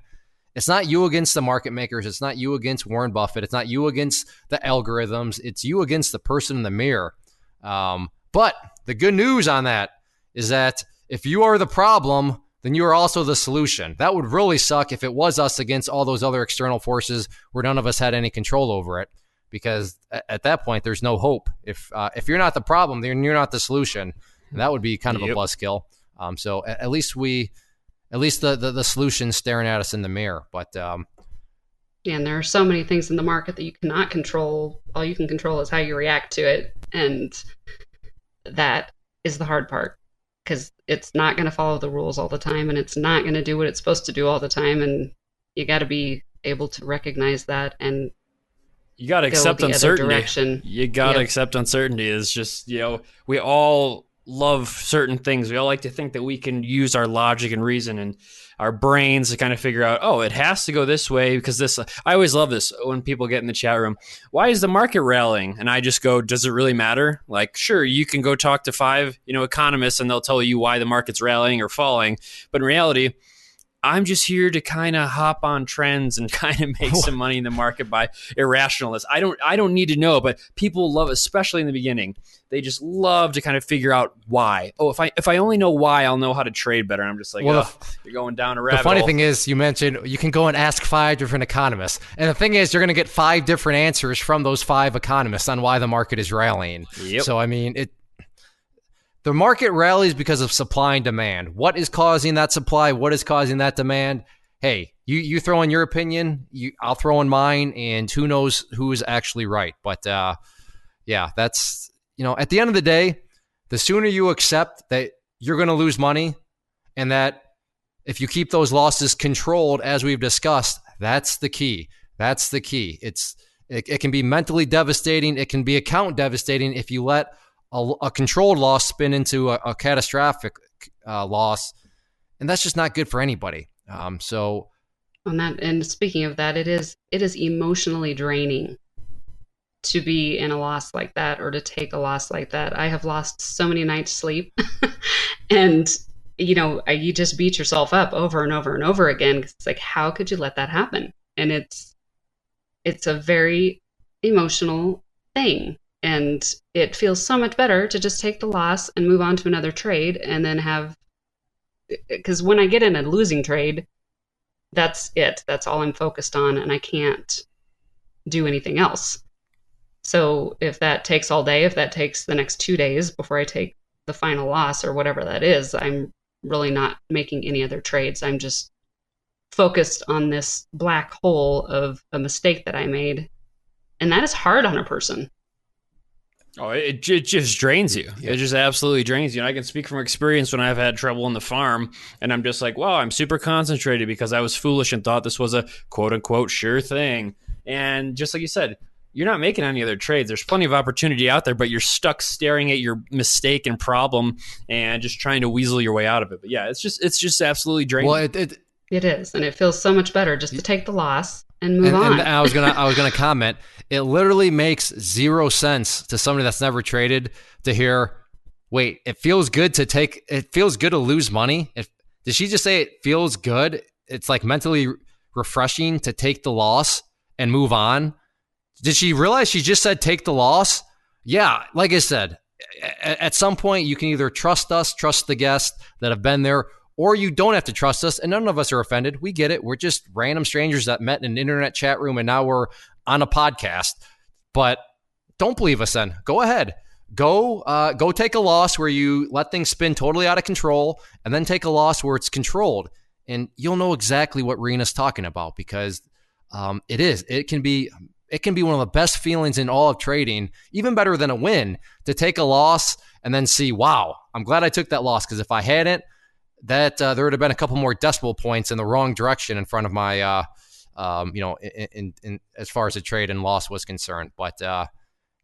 It's not you against the market makers. It's not you against Warren Buffett. It's not you against the algorithms. It's you against the person in the mirror. But the good news on that is that if you are the problem, then you are also the solution. That would really suck if it was us against all those other external forces where none of us had any control over it. Because at that point, there's no hope. If you're not the problem, then you're not the solution. And that would be kind of a buzzkill. So at least the solution's staring at us in the mirror. But and there are so many things in the market that you cannot control. All you can control is how you react to it, and that is the hard part, because it's not going to follow the rules all the time, and it's not going to do what it's supposed to do all the time, and you got to be able to recognize that and. You got to accept uncertainty. You got to accept uncertainty. Is just, we all love certain things. We all like to think that we can use our logic and reason and our brains to kind of figure out, oh, it has to go this way because this. I always love this when people get in the chat room. Why is the market rallying? And I just go, does it really matter? Like, sure, you can go talk to 5, economists and they'll tell you why the market's rallying or falling. But in reality, I'm just here to kind of hop on trends and kind of make some money in the market by irrationalness. I don't need to know, but people love, especially in the beginning, they just love to kind of figure out why. Oh, if I only know why, I'll know how to trade better. And I'm just like, you're going down a rabbit hole. The funny thing is, you mentioned you can go and ask 5 different economists. And the thing is, you're going to get 5 different answers from those 5 economists on why the market is rallying. Yep. So, I mean, the market rallies because of supply and demand. What is causing that supply? What is causing that demand? Hey, you throw in your opinion, I'll throw in mine, and who knows who is actually right. But that's, at the end of the day, the sooner you accept that you're going to lose money and that if you keep those losses controlled, as we've discussed, that's the key. That's the key. It can be mentally devastating. It can be account devastating if you let a controlled loss spin into a catastrophic loss, and that's just not good for anybody. So, and speaking of that, it is emotionally draining to be in a loss like that or to take a loss like that. I have lost so many nights' sleep, and you just beat yourself up over and over and over again. 'Cause it's like, how could you let that happen? And it's a very emotional thing. And it feels so much better to just take the loss and move on to another trade and then because when I get in a losing trade, that's it. That's all I'm focused on, and I can't do anything else. So if that takes all day, if that takes the next 2 days before I take the final loss or whatever that is, I'm really not making any other trades. I'm just focused on this black hole of a mistake that I made. And that is hard on a person. Oh, it just drains you. Yeah. It just absolutely drains you. And I can speak from experience when I've had trouble in the farm, and I'm just like, wow, I'm super concentrated because I was foolish and thought this was a quote-unquote sure thing. And just like you said, you're not making any other trades. There's plenty of opportunity out there, but you're stuck staring at your mistake and problem and just trying to weasel your way out of it. But yeah, it's just absolutely draining. Well, it is, and it feels so much better just to take the loss and move on. And I was gonna comment. It literally makes zero sense to somebody that's never traded to hear, wait, it feels good to lose money. Did she just say it feels good? It's like mentally refreshing to take the loss and move on. Did she realize she just said take the loss? Yeah, like I said, at some point you can either trust us, trust the guests that have been there, or you don't have to trust us, and none of us are offended. We get it. We're just random strangers that met in an internet chat room, and now we're on a podcast. But don't believe us then. Go ahead. Go take a loss where you let things spin totally out of control, and then take a loss where it's controlled. And you'll know exactly what Rena's talking about, because it can be one of the best feelings in all of trading, even better than a win, to take a loss and then see, wow, I'm glad I took that loss, because if I hadn't, that there would have been a couple more decimal points in the wrong direction in front of my, in as far as the trade and loss was concerned. But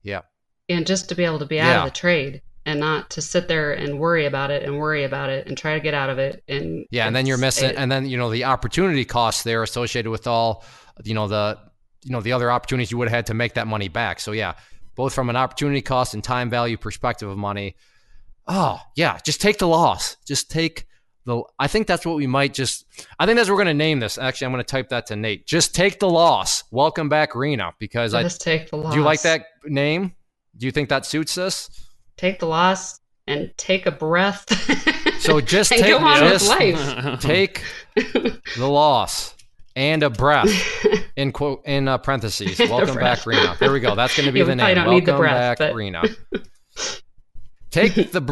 yeah. And just to be able to be out of the trade and not to sit there and worry about it and try to get out of it. And then you're missing, and then, the opportunity costs there associated with all, the other opportunities you would have had to make that money back. So yeah, both from an opportunity cost and time value perspective of money. Oh yeah, just take the loss. Just take I think that's what we might I think that's what we're going to name this. Actually, I'm going to type that to Nate. Just take the loss. Welcome back, Rena, because just take the loss. Do you like that name? Do you think that suits us? Take the loss and take a breath. So just take the loss and a breath in parentheses. Welcome back, Rena. There we go. That's going to be the name. Welcome back, Rena.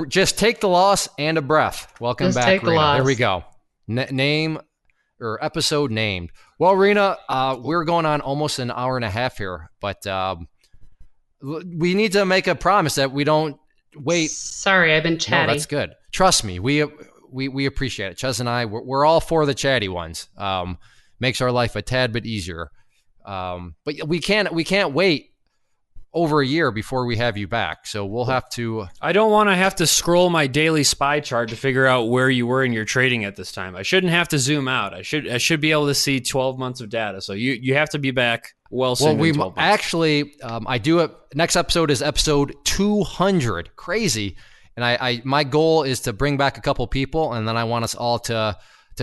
Just take the loss and a breath. Welcome just back, Rena. There we go. Name or episode named. Well, Rena, we're going on almost an hour and a half here, but we need to make a promise that we don't wait. Sorry, I've been chatty. No, that's good. Trust me, we appreciate it. Chuz and I, we're all for the chatty ones. Makes our life a tad bit easier. But we can't wait over a year before we have you back. So we'll have to... I don't want to have to scroll my daily spy chart to figure out where you were in your trading at this time. I shouldn't have to zoom out. I should be able to see 12 months of data. So you have to be back soon. Well, I do it. Next episode is episode 200. Crazy. And my goal is to bring back a couple people, and then I want us all to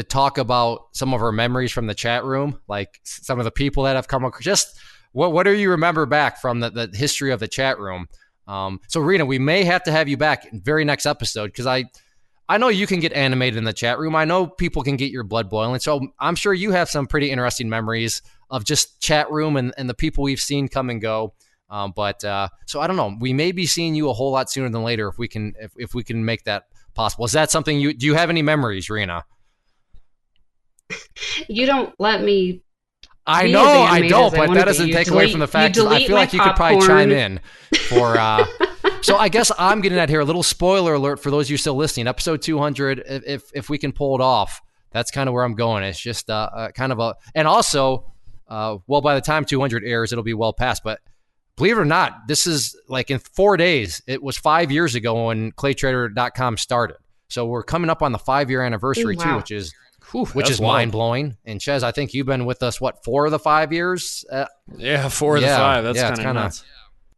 talk about some of our memories from the chat room, like some of the people that have come across. Just what do you remember back from the history of the chat room? So Rena, we may have to have you back in the very next episode, because I know you can get animated in the chat room. I know people can get your blood boiling. So I'm sure you have some pretty interesting memories of just chat room and the people we've seen come and go. So I don't know. We may be seeing you a whole lot sooner than later if we can make that possible. Is that something do you have any memories, Rena? You don't let me. I know, I don't, but that doesn't take away from the fact that I feel like you could probably chime in for. So I guess I'm getting at here a little spoiler alert for those of you still listening. Episode 200, if we can pull it off, that's kind of where I'm going. It's just kind of and also, by the time 200 airs, it'll be well past. But believe it or not, this is like in 4 days. It was 5 years ago when claytrader.com started. So we're coming up on the 5-year anniversary too, which is mind-blowing. And Chez, I think you've been with us, 4 of the 5 years? 4 of the 5. That's kind of nuts.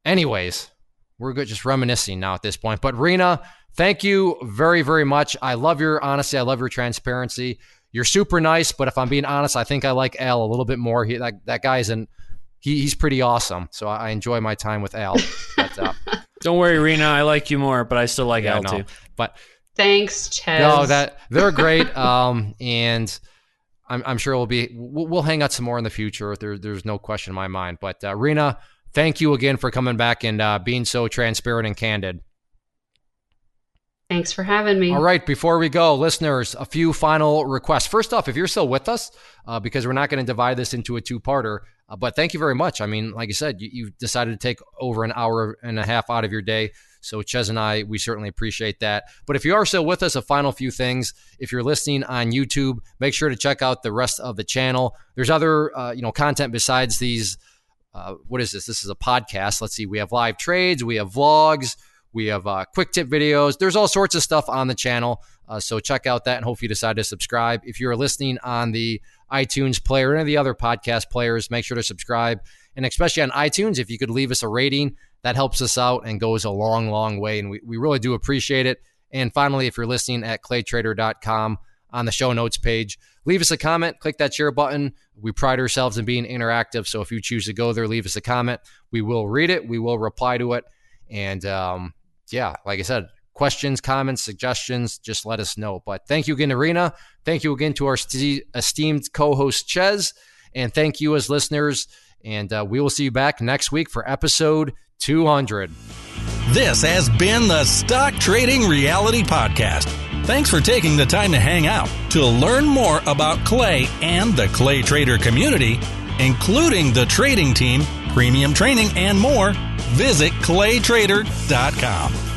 Anyways, we're good, just reminiscing now at this point. But Rena, thank you very, very much. I love your honesty. I love your transparency. You're super nice, but if I'm being honest, I think I like Al a little bit more. That guy's he's pretty awesome. So I enjoy my time with Al. But, don't worry, Rena. I like you more, but I still like Al too. But thanks, Ches. No, they're great. And I'm sure we'll hang out some more in the future. There's no question in my mind. But Rena, thank you again for coming back and being so transparent and candid. Thanks for having me. All right, before we go, listeners, a few final requests. First off, if you're still with us, because we're not going to divide this into a two-parter, but thank you very much. I mean, like I said, you decided to take over an hour and a half out of your day. So Ches and I, we certainly appreciate that. But if you are still with us, a final few things. If you're listening on YouTube, make sure to check out the rest of the channel. There's other content besides these. What is this? This is a podcast. Let's see. We have live trades. We have vlogs. We have quick tip videos. There's all sorts of stuff on the channel. So check out that and hopefully you decide to subscribe. If you're listening on the iTunes player or any of the other podcast players, make sure to subscribe. And especially on iTunes, if you could leave us a rating, that helps us out and goes a long, long way. And we really do appreciate it. And finally, if you're listening at claytrader.com on the show notes page, leave us a comment, click that share button. We pride ourselves in being interactive. So if you choose to go there, leave us a comment. We will read it. We will reply to it. And like I said, questions, comments, suggestions, just let us know. But thank you again to Rena. Thank you again to our esteemed co-host, Ches. And thank you as listeners. And we will see you back next week for episode 200. This has been the Stock Trading Reality Podcast. Thanks for taking the time to hang out. To learn more about Clay and the Clay Trader community, including the trading team, premium training, and more, visit claytrader.com.